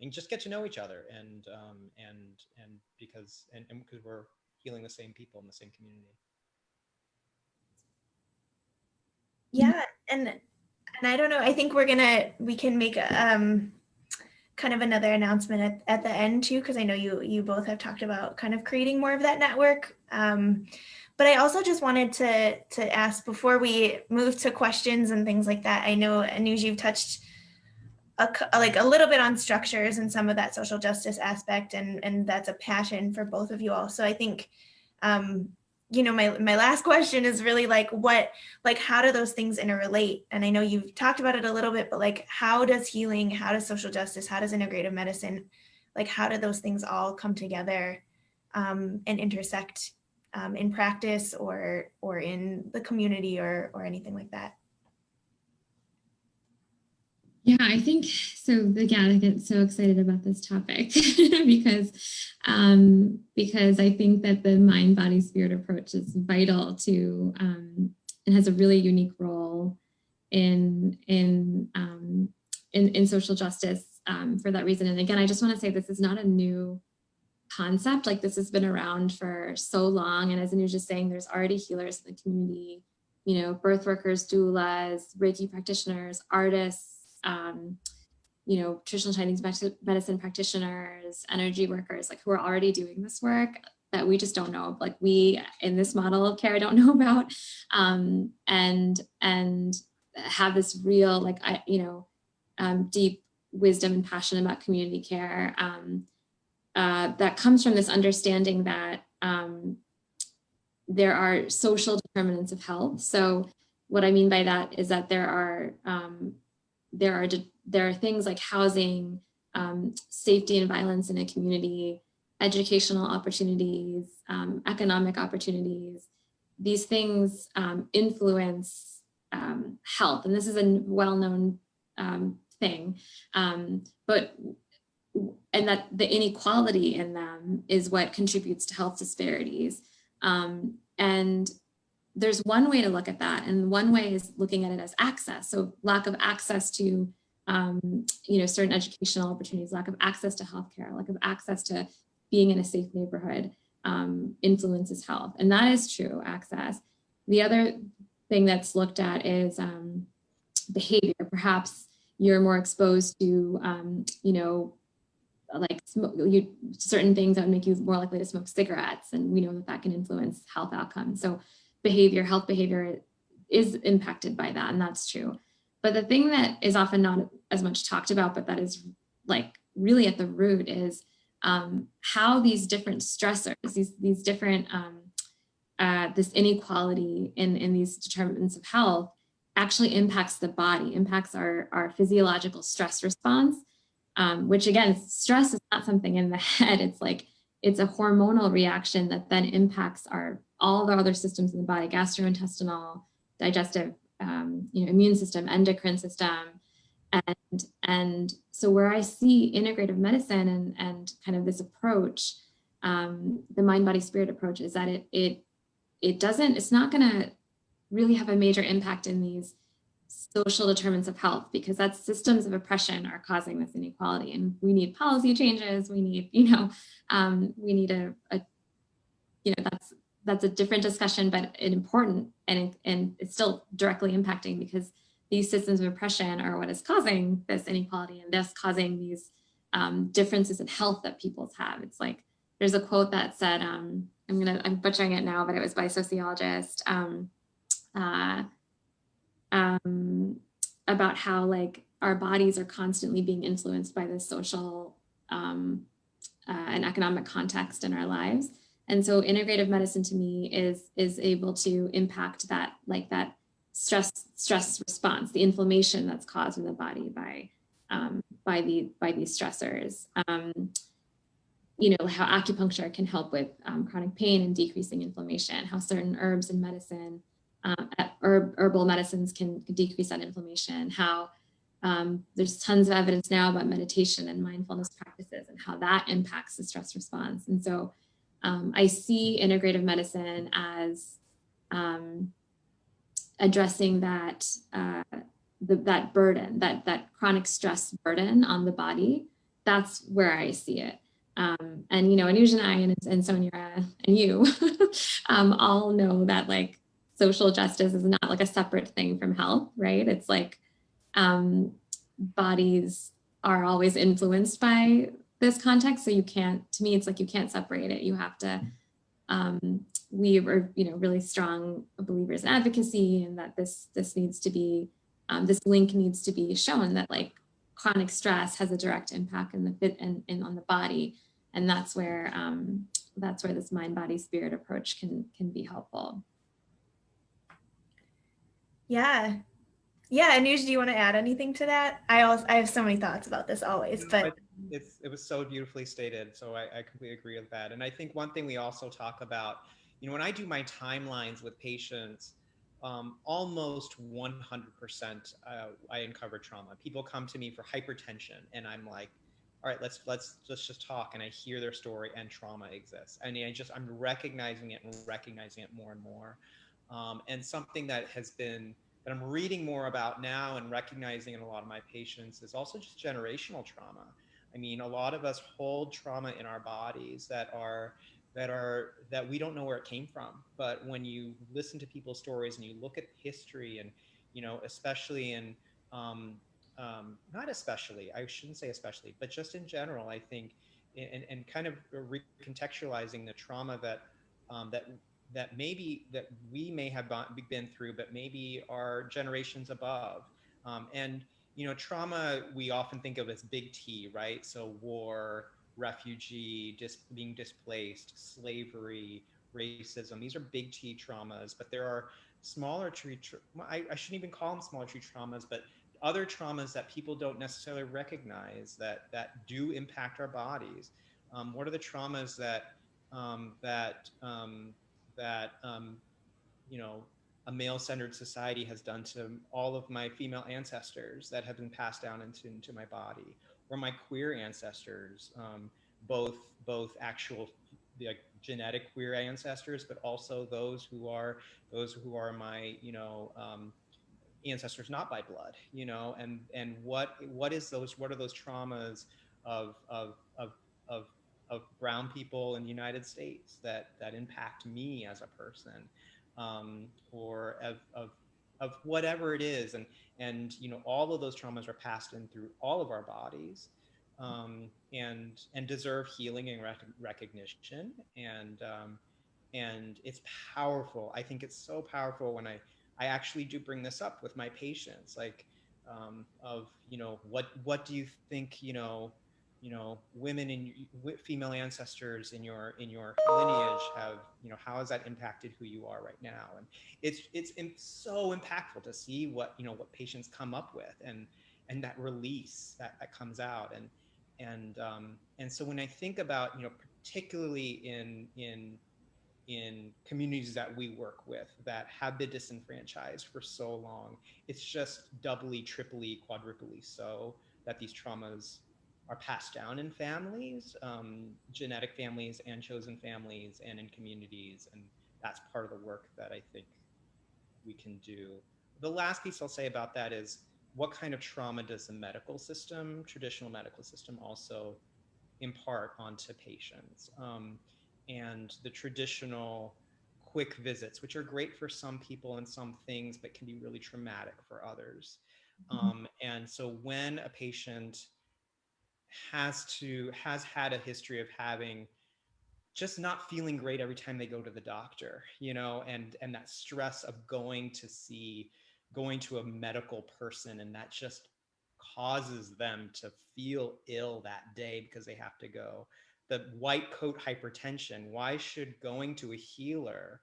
and just get to know each other, and because we're healing the same people in the same community. Yeah, and I don't know. I think we can make kind of another announcement at the end too, because I know you both have talked about kind of creating more of that network. But I also just wanted to ask before we move to questions and things like that. I know, Anuj, you've touched a little bit on structures and some of that social justice aspect, and that's a passion for both of you all. So I think, my last question is really how do those things interrelate? And I know you've talked about it a little bit, but how does healing, how does social justice, how does integrative medicine, how do those things all come together and intersect in practice or in the community or anything like that? Yeah, I think so. Again, I get so excited about this topic because I think that the mind, body, spirit approach is vital to and has a really unique role in social justice for that reason. And again, I just want to say this is not a new concept. Like, this has been around for so long. And as Anuj was just saying, there's already healers in the community, birth workers, doulas, Reiki practitioners, artists, traditional Chinese medicine practitioners, energy workers, who are already doing this work that we just don't know. We in this model of care don't know about, and have this real deep wisdom and passion about community care that comes from this understanding that there are social determinants of health. So what I mean by that is that there are things like housing, safety and violence in a community, educational opportunities, economic opportunities. These things influence health, and this is a well-known thing. And that the inequality in them is what contributes to health disparities. And there's one way to look at that, and one way is looking at it as access. So lack of access to, certain educational opportunities, lack of access to healthcare, lack of access to being in a safe neighborhood influences health, and that is true, access. The other thing that's looked at is behavior. Perhaps you're more exposed to, certain things that would make you more likely to smoke cigarettes, and we know that can influence health outcomes. So health behavior is impacted by that, and that's true. But the thing that is often not as much talked about, but that is really at the root, is how these different stressors, these different this inequality in these determinants of health actually impacts the body, impacts our physiological stress response. Which again, stress is not something in the head. It's a hormonal reaction that then impacts all the other systems in the body: gastrointestinal, digestive, immune system, endocrine system. And so where I see integrative medicine and kind of this approach, the mind, body, spirit approach, is that it's not going to really have a major impact in these social determinants of health, because that's systems of oppression are causing this inequality, and we need policy changes. We need, we need that's a different discussion, but important, and it's still directly impacting, because these systems of oppression are what is causing this inequality, and thus causing these differences in health that people have. It's there's a quote that said, I'm butchering it now, but it was by a sociologist, about how our bodies are constantly being influenced by this social and economic context in our lives. And so integrative medicine to me is able to impact that, that stress response, the inflammation that's caused in the body by these stressors. How acupuncture can help with chronic pain and decreasing inflammation, how certain herbs and medicine, herbal medicines can decrease that inflammation, how there's tons of evidence now about meditation and mindfulness practices and how that impacts the stress response. And so I see integrative medicine as addressing that that burden, that chronic stress burden on the body. That's where I see it. And Anuj and I and Sonia and you all know that social justice is not a separate thing from health, right? It's bodies are always influenced by this context. So you can't, to me, it's like you can't separate it. You have to, we are, really strong believers in advocacy, and that this needs to be, this link needs to be shown, that like chronic stress has a direct impact in the fit and on the body. And that's where this mind, body, spirit approach can be helpful. Yeah. Yeah, Anuj, do you want to add anything to that? I have so many thoughts about this always, but it was so beautifully stated. So I completely agree with that. And I think one thing we also talk about, when I do my timelines with patients, almost 100% I uncover trauma. People come to me for hypertension, and I'm like, all right, let's just talk. And I hear their story, and trauma exists. I mean, I'm recognizing it more and more. And something that I'm reading more about now and recognizing in a lot of my patients is also just generational trauma. I mean, a lot of us hold trauma in our bodies that we don't know where it came from. But when you listen to people's stories and you look at history, and especially in not especially, I shouldn't say especially, but just in general, I think, and kind of recontextualizing the trauma that maybe that we may have been through, but maybe our generations above. And trauma we often think of as big T, right? So war, refugee, being displaced, slavery, racism. These are big T traumas, but there are smaller tree. I shouldn't even call them smaller tree traumas, but other traumas that people don't necessarily recognize that do impact our bodies. What are the traumas that that a male-centered society has done to all of my female ancestors that have been passed down into my body, or my queer ancestors, both actual like genetic queer ancestors, but also those who are my ancestors not by blood, and what are those traumas of of of brown people in the United States that impact me as a person, or of whatever it is, and all of those traumas are passed in through all of our bodies, and deserve healing and recognition, and it's powerful. I think it's so powerful when I actually do bring this up with my patients, like, of what do you think, women in female ancestors in your lineage have, how has that impacted who you are right now? And it's so impactful to see what patients come up with, and that release that comes out, and so when I think about, particularly in communities that we work with that have been disenfranchised for so long, it's just doubly, triply, quadruply so that these traumas are passed down in families, genetic families and chosen families, and in communities. And that's part of the work that I think we can do. The last piece I'll say about that is, what kind of trauma does the traditional medical system, also impart onto patients? And the traditional quick visits, which are great for some people and some things, but can be really traumatic for others. And so when a patient has had a history of having just not feeling great every time they go to the doctor, and that stress of going to a medical person, and that just causes them to feel ill that day because they have to go. The white coat hypertension, why should going to a healer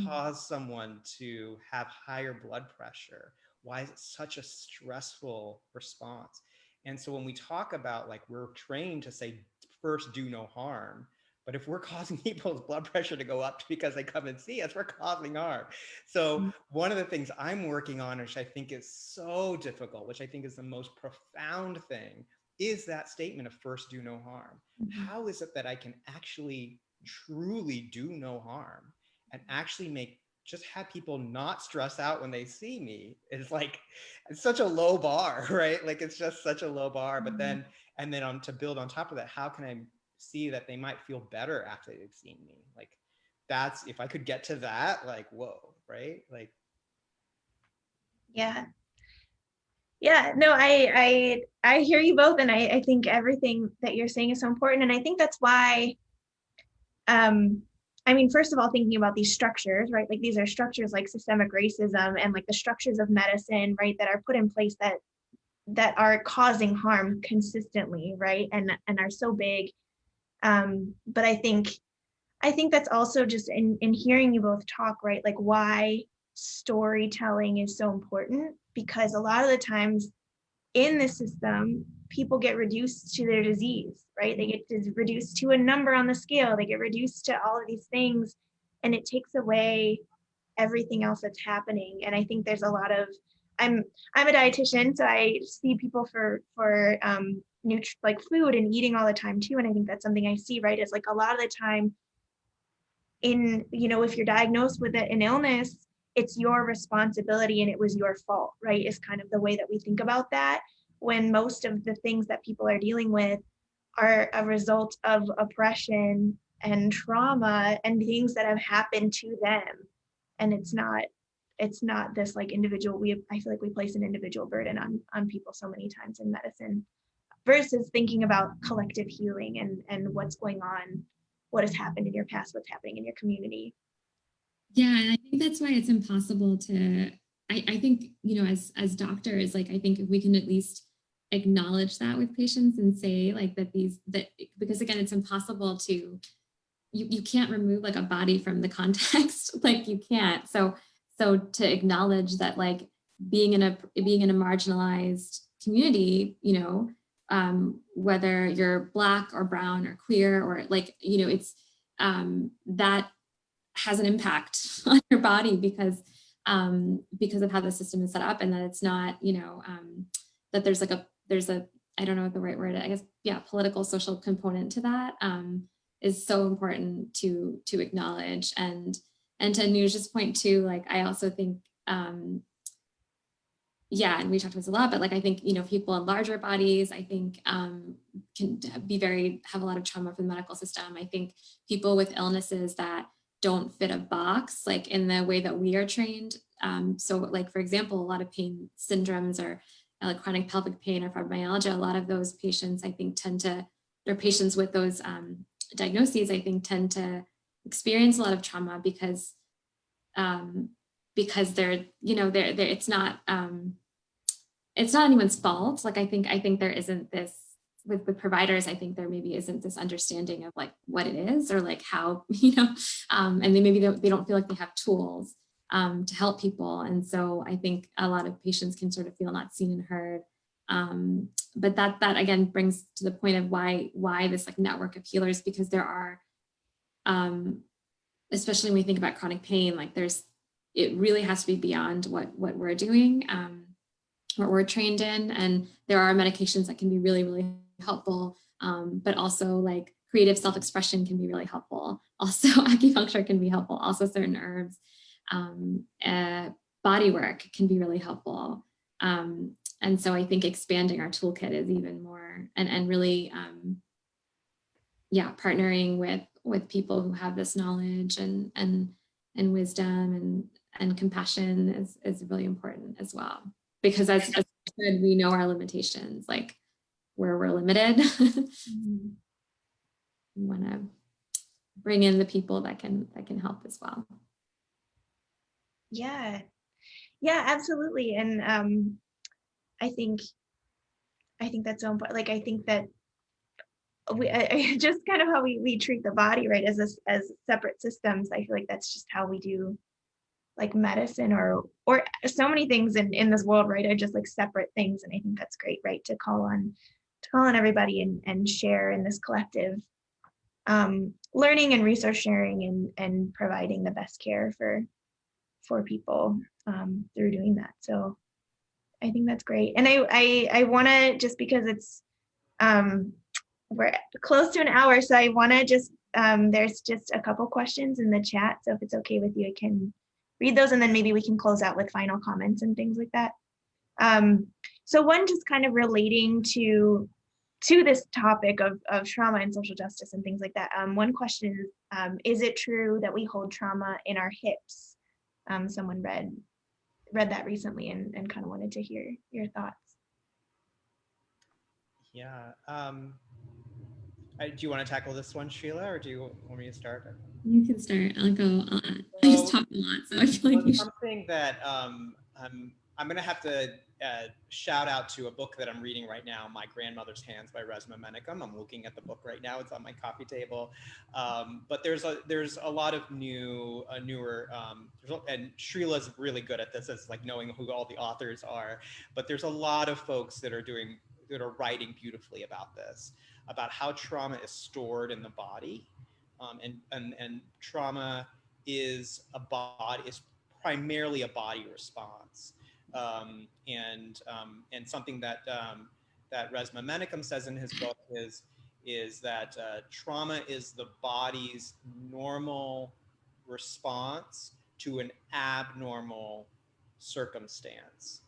cause someone to have higher blood pressure? Why is it such a stressful response? And so when we talk about, like, we're trained to say, first, do no harm. But if we're causing people's blood pressure to go up because they come and see us, we're causing harm. So one of the things I'm working on, which I think is so difficult, which I think is the most profound thing, is that statement of first do no harm. How is it that I can actually truly do no harm and actually just have people not stress out when they see me? It's like, it's such a low bar, right? Like, it's just such a low bar. But then, to build on top of that, how can I see that they might feel better after they've seen me? Like, that's, if I could get to that, like, whoa, right? Like, yeah. Yeah, no, I hear you both, and I think everything that you're saying is so important, and I think that's why, I mean, first of all, thinking about these structures, right? Like these are structures like systemic racism and like the structures of medicine, right, that are put in place that are causing harm consistently, right, and are so big. But I think that's also just in hearing you both talk, right, like why storytelling is so important, because a lot of the times in the system, people get reduced to their disease, right? They get reduced to a number on the scale, they get reduced to all of these things, and it takes away everything else that's happening. And I think there's a lot of, I'm a dietitian, so I see people for like food and eating all the time too. And I think that's something I see, right? Is like a lot of the time if you're diagnosed with an illness, it's your responsibility and it was your fault, right? Is kind of the way that we think about that, when most of the things that people are dealing with are a result of oppression and trauma and things that have happened to them. And it's not this like individual, I feel like we place an individual burden on people so many times in medicine, versus thinking about collective healing and what's going on, what has happened in your past, what's happening in your community. Yeah, and I think that's why it's impossible to, I think, as doctors, like, I think if we can at least acknowledge that with patients and say like that because again, it's impossible to, you can't remove like a body from the context, like you can't. So to acknowledge that, like, being in a marginalized community, whether you're Black or brown or queer or like, it's that has an impact on your body because of how the system is set up, and that it's not, that there's a I don't know what the right word is, I guess, yeah, political, social component to that is so important to acknowledge. And to Anuj's point too, like, I also think, yeah, and we talked about this a lot, but like, I think, people in larger bodies, I think can have a lot of trauma from the medical system. I think people with illnesses that don't fit a box, like in the way that we are trained. So like, for example, a lot of pain syndromes or like chronic pelvic pain or fibromyalgia, a lot of those patients, I think, or patients with those diagnoses, I think, tend to experience a lot of trauma because they're, it's not anyone's fault. Like, I think there isn't this with providers. I think there maybe isn't this understanding of like what it is or like how, and they don't feel like they have tools to help people. And so I think a lot of patients can sort of feel not seen and heard. But that again brings to the point of why this like network of healers, because there are, especially when we think about chronic pain, like it really has to be beyond what we're doing, what we're trained in. And there are medications that can be really, really helpful. But also like creative self-expression can be really helpful. Also acupuncture can be helpful. Also certain herbs, body work can be really helpful. And so I think expanding our toolkit is even more, and really, partnering with people who have this knowledge and wisdom and compassion is really important as well. Because as I said, we know our limitations, like where we're limited. Mm-hmm. We want to bring in the people that can help as well. Yeah, absolutely. And I think that's so important. Like, I think that I just kind of how we treat the body, right, as separate systems. I feel like that's just how we do like medicine or so many things in this world, right, are just like separate things. And I think that's great, right, to call on everybody and share in this collective learning and resource sharing and providing the best care for people through doing that. So I think that's great. And I want to, just because it's we're close to an hour, so I want to just there's just a couple questions in the chat, so if it's okay with you, I can read those, and then maybe we can close out with final comments and things like that. So one, just kind of relating to this topic of trauma and social justice and things like that. One question is it true that we hold trauma in our hips? Someone read that recently and kind of wanted to hear your thoughts. Yeah. Do you want to tackle this one, Sheila, or do you want me to start? You can start. I'll go. I just talk a lot, so I feel like you should. Something that I'm going to have to shout out to a book that I'm reading right now, My Grandmother's Hands by Resmaa Menakem. I'm looking at the book right now. It's on my coffee table. But there's a lot of newer, and Sreela's really good at this, as like knowing who all the authors are. But there's a lot of folks that are writing beautifully about this, about how trauma is stored in the body, and trauma is primarily a body response, and something that Resmaa Menakem says in his book is that trauma is the body's normal response to an abnormal circumstance.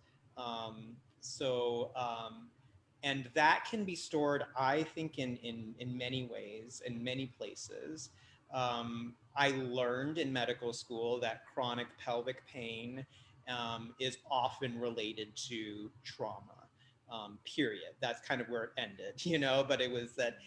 And that can be stored, I think, in many ways, in many places. I learned in medical school that chronic pelvic pain is often related to trauma. Period. That's kind of where it ended, but it was that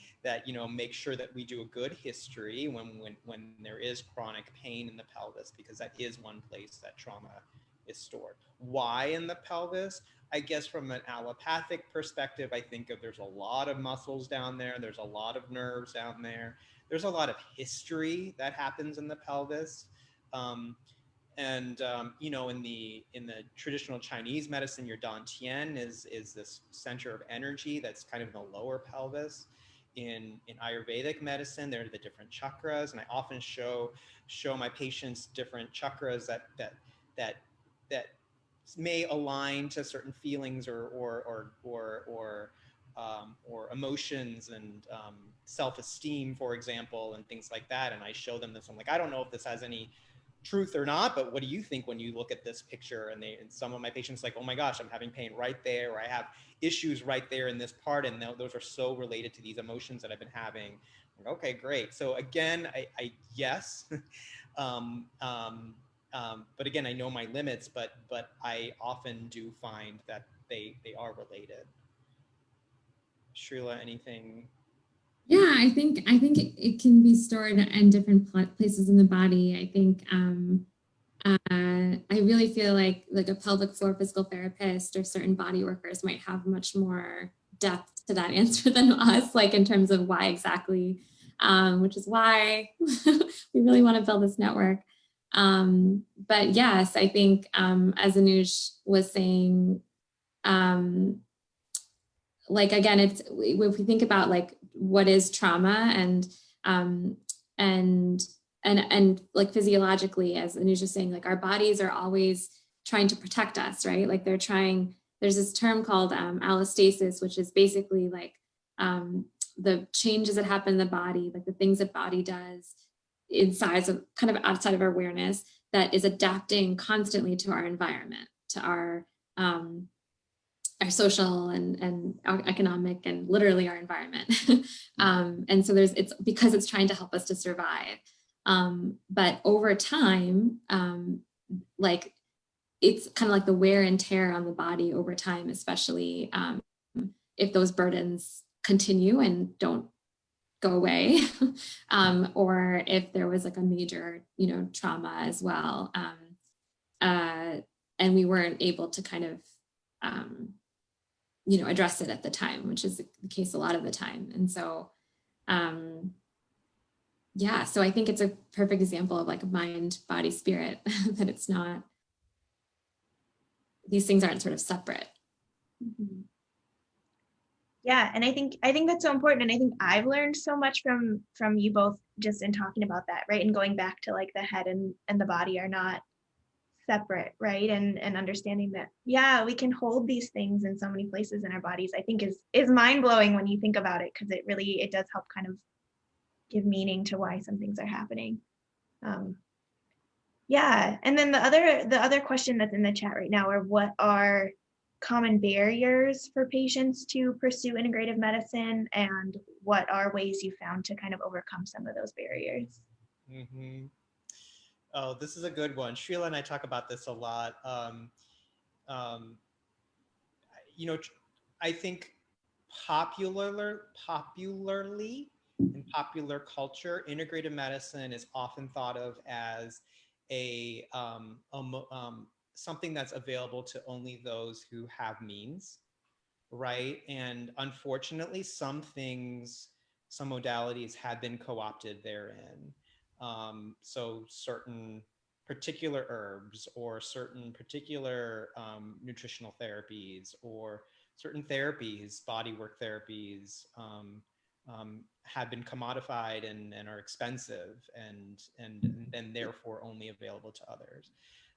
make sure that we do a good history when there is chronic pain in the pelvis, because that is one place that trauma is stored. Why in the pelvis? I guess from an allopathic perspective, I think there's a lot of muscles down there. There's a lot of nerves down there. There's a lot of history that happens in the pelvis. In the traditional Chinese medicine, your dantian is this center of energy that's kind of in the lower pelvis. In Ayurvedic medicine, there are the different chakras, and I often show my patients different chakras that may align to certain feelings or emotions, and self-esteem, for example, and things like that. And I show them this. I'm like, I don't know if this has any truth or not, but what do you think when you look at this picture? And some of my patients like, oh my gosh, I'm having pain right there, or I have issues right there in this part, and those are so related to these emotions that I've been having. Like, okay, great. So again, I yes. But again, I know my limits, but I often do find that they are related. Sreela, anything? Yeah, I think it can be stored in different places in the body. I think I really feel like a pelvic floor physical therapist or certain body workers might have much more depth to that answer than us, like in terms of why exactly, which is why we really want to build this network. But yes, I think as Anuj was saying, like again, it's if we think about like what is trauma and like physiologically, as Anuj was saying, like our bodies are always trying to protect us, right? Like they're trying. There's this term called allostasis, which is basically like the changes that happen in the body, like the things that body does inside of kind of outside of our awareness, that is adapting constantly to our environment, to our social and our economic and literally our environment. And so it's because it's trying to help us to survive. But over time, like it's kind of like the wear and tear on the body over time, especially if those burdens continue and don't go away, or if there was like a major, trauma as well. And we weren't able to kind of, address it at the time, which is the case a lot of the time. And so, so I think it's a perfect example of like mind, body, spirit, that it's not, these things aren't sort of separate. Mm-hmm. Yeah, and I think that's so important, and I think I've learned so much from you both just in talking about that, right? And going back to like the head and the body are not separate, right? And understanding that, yeah, we can hold these things in so many places in our bodies, I think is mind-blowing when you think about it, because it does help kind of give meaning to why some things are happening. Yeah, and then the other question that's in the chat right now are, what are common barriers for patients to pursue integrative medicine, and what are ways you found to kind of overcome some of those barriers? Mm-hmm. Oh, this is a good one. Sreela and I talk about this a lot. I think popularly in popular culture, integrative medicine is often thought of as something that's available to only those who have means, right? And unfortunately, some modalities have been co-opted therein. So certain particular herbs or certain particular nutritional therapies or certain therapies, bodywork therapies, have been commodified and are expensive and therefore only available to others.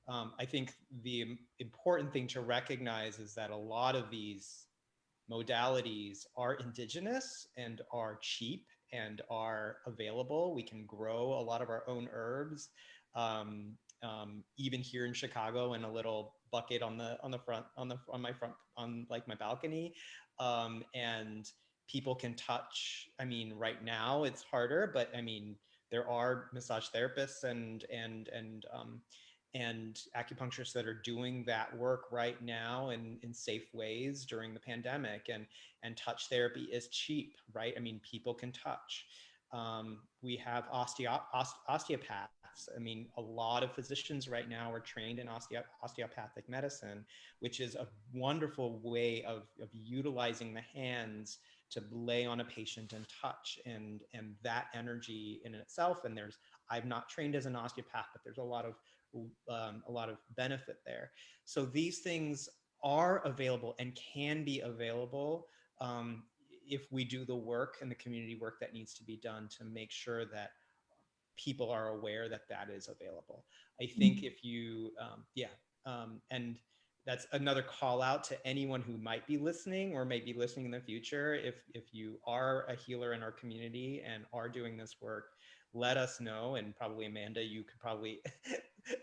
I think the important thing to recognize is that a lot of these modalities are indigenous and are cheap and are available. We can grow a lot of our own herbs, even here in Chicago in a little bucket on my balcony, and people can touch. I mean, right now it's harder, but I mean, there are massage therapists and acupuncturists that are doing that work right now in safe ways during the pandemic, and touch therapy is cheap, right? I mean, people can touch. We have osteopaths. I mean, a lot of physicians right now are trained in osteopathic medicine, which is a wonderful way of utilizing the hands to lay on a patient and touch, and that energy in itself. And I'm not trained as an osteopath, but there's a lot of benefit there. So these things are available and can be available if we do the work and the community work that needs to be done to make sure that people are aware that that is available. I think if you, and that's another call out to anyone who might be listening or may be listening in the future. If you are a healer in our community and are doing this work, let us know. And probably Amanda, you could probably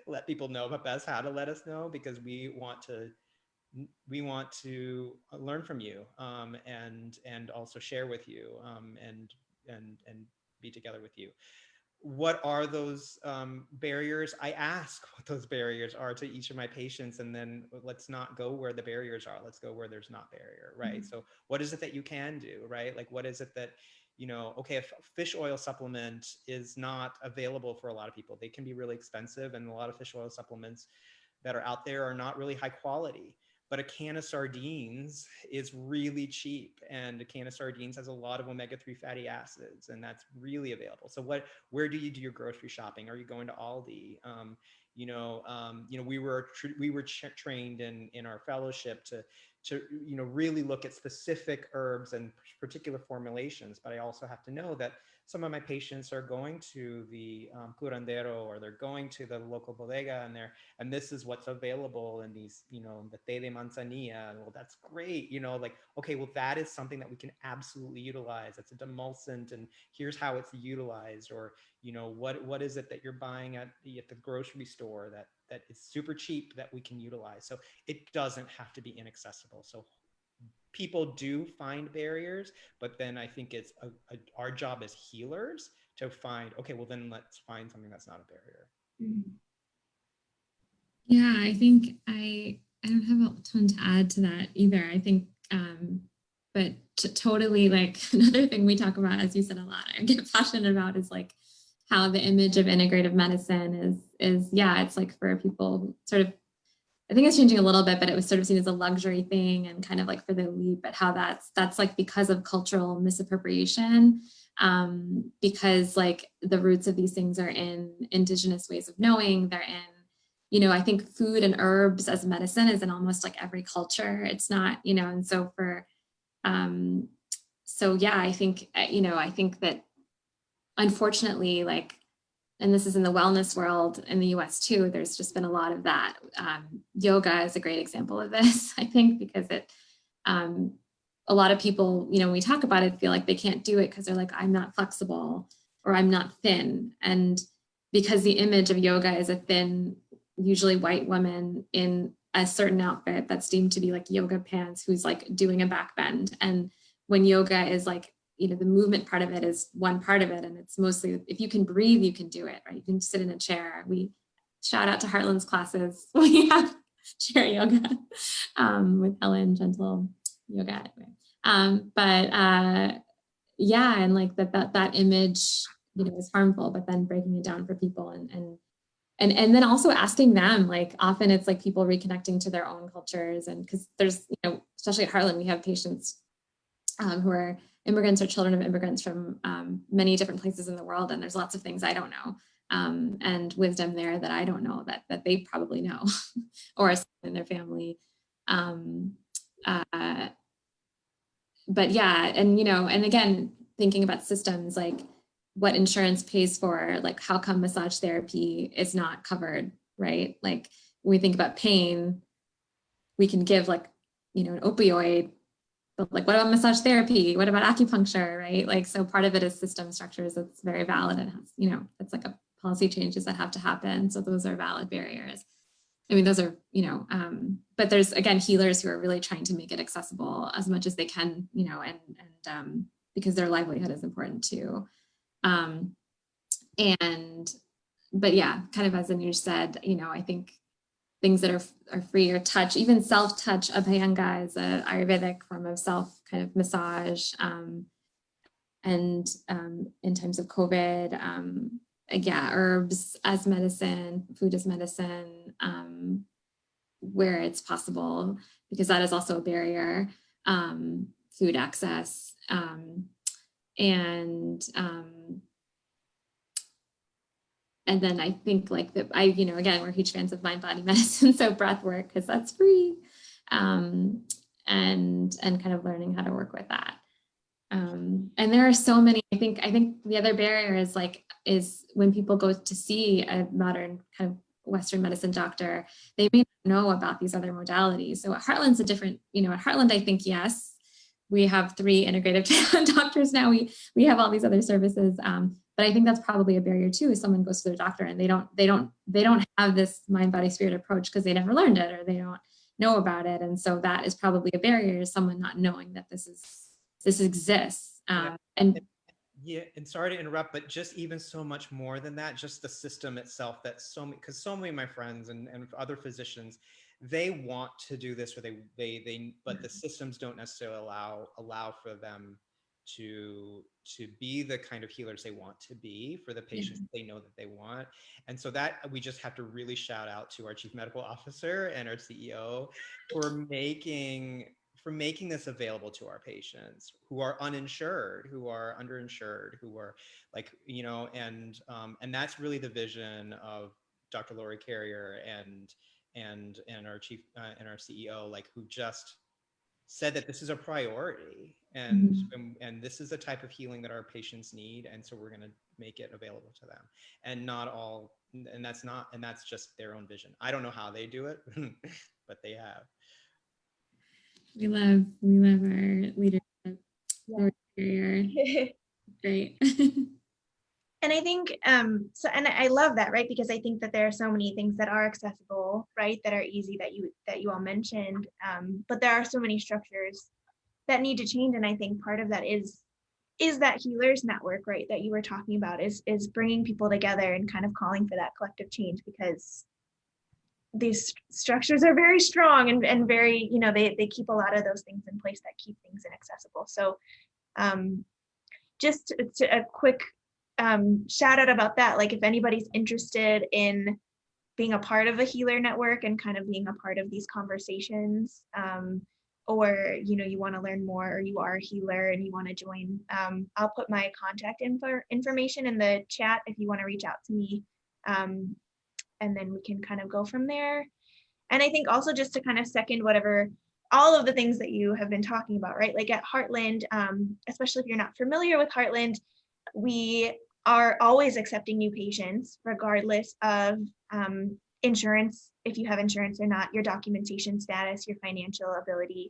let people know about best how to let us know, because we want to learn from you, and also share with you, and be together with you. What are those barriers? I ask what those barriers are to each of my patients, and then let's not go where the barriers are. Let's go where there's not barrier, right? So what is it that you can do, right? Like, what is it that, okay, if fish oil supplement is not available for a lot of people, they can be really expensive, and a lot of fish oil supplements that are out there are not really high quality. But a can of sardines is really cheap, and a can of sardines has a lot of omega-3 fatty acids, and that's really available. So where do you do your grocery shopping? Are you going to Aldi? We were trained in our fellowship to really look at specific herbs and particular formulations. But I also have to know that some of my patients are going to the curandero, or they're going to the local bodega, and this is what's available in these, the té de manzanilla. Well, that's great. Okay, well, that is something that we can absolutely utilize. It's a demulcent, and here's how it's utilized. Or, what is it that you're buying at the grocery store that is super cheap that we can utilize? So it doesn't have to be inaccessible. So people do find barriers, but then I think it's our job as healers to find, okay, well, then let's find something that's not a barrier. Yeah, I think I don't have a ton to add to that either. I think, but totally, like, another thing we talk about, as you said a lot, I get passionate about, is like how the image of integrative medicine is it's like for people sort of, I think it's changing a little bit, but it was sort of seen as a luxury thing and kind of like for the elite, but how that's like because of cultural misappropriation, because like the roots of these things are in indigenous ways of knowing. They're in, I think food and herbs as medicine is in almost like every culture. It's not, and so I think, I think that unfortunately, like, and this is in the wellness world in the US too, there's just been a lot of that. Yoga is a great example of this, I think, because a lot of people, when we talk about it, feel like they can't do it because they're like, I'm not flexible or I'm not thin. And because the image of yoga is a thin, usually white woman in a certain outfit that's deemed to be like yoga pants, who's like doing a back bend. And when yoga is like, the movement part of it is one part of it. And it's mostly, if you can breathe, you can do it, right? You can sit in a chair. We shout out to Heartland's classes. We have chair yoga with Ellen, gentle yoga. Anyway. Yeah, and like that image, is harmful, but then breaking it down for people and then also asking them, like often it's like people reconnecting to their own cultures, and because there's, especially at Heartland, we have patients who are immigrants or children of immigrants from many different places in the world, and there's lots of things I don't know, and wisdom there that I don't know that they probably know, or in their family. But yeah, and again, thinking about systems, like what insurance pays for, like how come massage therapy is not covered, right? Like when we think about pain, we can give like, an opioid, but like what about massage therapy? What about acupuncture, right? Like, so part of it is system structures. That's very valid and has, it's like a policy changes that have to happen. So those are valid barriers. I mean, those are, but there's, again, healers who are really trying to make it accessible as much as they can, and because their livelihood is important too. But yeah, kind of as Anuj said, I think things that are free, or touch, even self-touch, abhyanga is an Ayurvedic form of self kind of massage. And in times of COVID, yeah, herbs as medicine, food as medicine, where it's possible, because that is also a barrier, food access, and then I think like that again, we're huge fans of mind body medicine, so breath work, because that's free, and kind of learning how to work with that. And there are so many. I think the other barrier is when people go to see a modern kind of Western medicine doctor, they may not know about these other modalities. So at Heartland's a different, at Heartland, I think, yes, we have 3 integrative doctors now. We have all these other services. But I think that's probably a barrier too, is someone goes to their doctor and they don't have this mind, body, spirit approach because they never learned it, or they don't know about it. And so that is probably a barrier, is someone not knowing that this exists. And sorry to interrupt, but just even so much more than that, just the system itself, that because so many of my friends and other physicians, they want to do this, or but the systems don't necessarily allow for them to be the kind of healers they want to be for the patients that they know that they want. And so that we just have to really shout out to our chief medical officer and our CEO for making this available to our patients who are uninsured, who are underinsured, who are like, and that's really the vision of Dr. Lori Carrier and our chief and our CEO, like, who just said that this is a priority, and this is the type of healing that our patients need, and so we're going to make it available to them. And that's just their own vision. I don't know how they do it, but they have. We love our leadership. Yeah. Great. And I think, and I love that, right? Because I think that there are so many things that are accessible, right? That are easy, that you all mentioned. But there are so many structures that need to change. And I think part of that is that healers network, right? That you were talking about, is bringing people together and kind of calling for that collective change, because these structures are very strong and very, they keep a lot of those things in place that keep things inaccessible. So just a quick shout out about that. Like, if anybody's interested in being a part of a healer network and kind of being a part of these conversations, or you want to learn more, or you are a healer and you want to join, I'll put my contact information in the chat if you want to reach out to me, and then we can kind of go from there. And I think also, just to kind of second all of the things that you have been talking about, right? Like at Heartland, especially if you're not familiar with Heartland, we are always accepting new patients, regardless of insurance, if you have insurance or not, your documentation status, your financial ability.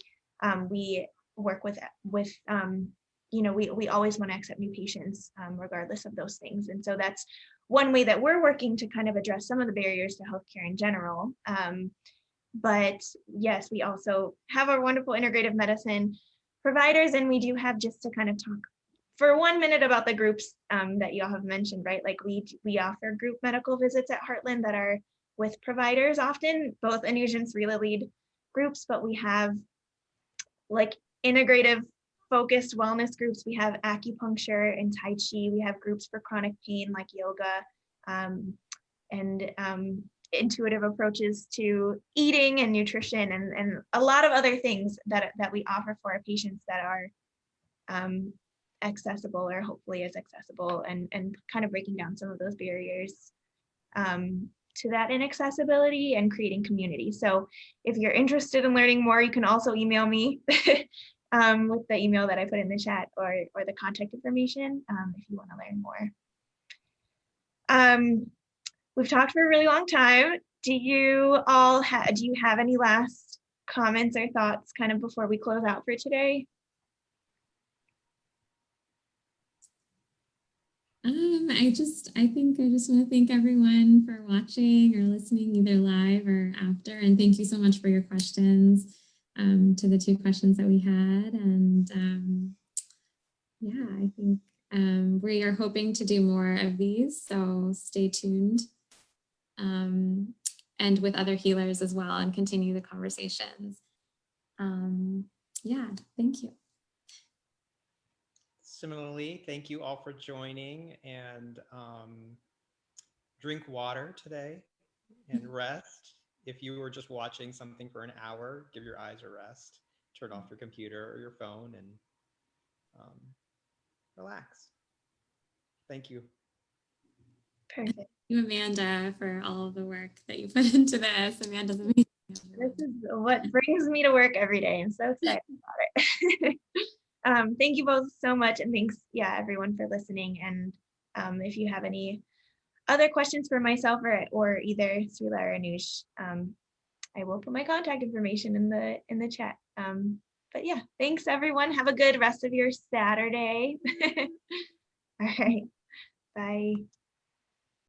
We work with we always want to accept new patients, regardless of those things. And so that's one way that we're working to kind of address some of the barriers to healthcare in general. But yes, we also have our wonderful integrative medicine providers, and we do have, just to kind of talk for 1 minute about the groups that you all have mentioned, right? Like we offer group medical visits at Heartland that are with providers, often both Anuj and Sreela lead groups, but we have like integrative focused wellness groups. We have acupuncture and Tai Chi. We have groups for chronic pain like yoga, and intuitive approaches to eating and nutrition, and a lot of other things that we offer for our patients that are accessible, or hopefully as accessible, and kind of breaking down some of those barriers to that inaccessibility and creating community. So if you're interested in learning more, you can also email me with the email that I put in the chat, or the contact information if you want to learn more. We've talked for a really long time. Do you have any last comments or thoughts kind of before we close out for today? I think I just want to thank everyone for watching or listening, either live or after. And thank you so much for your questions, to the 2 questions that we had. And yeah, I think we are hoping to do more of these, so stay tuned. And with other healers as well, and continue the conversations. Yeah, thank you. Similarly, thank you all for joining, and drink water today and rest. If you were just watching something for an hour, give your eyes a rest, turn off your computer or your phone, and relax. Thank you. Perfect. Thank you, Amanda, for all of the work that you put into this. Amanda's amazing. This is what brings me to work every day. I'm so excited about it. Thank you both so much, and thanks, everyone, for listening. And if you have any other questions for myself or either Sreela or Anuj, I will put my contact information in the chat. But yeah, thanks everyone. Have a good rest of your Saturday. All right, bye.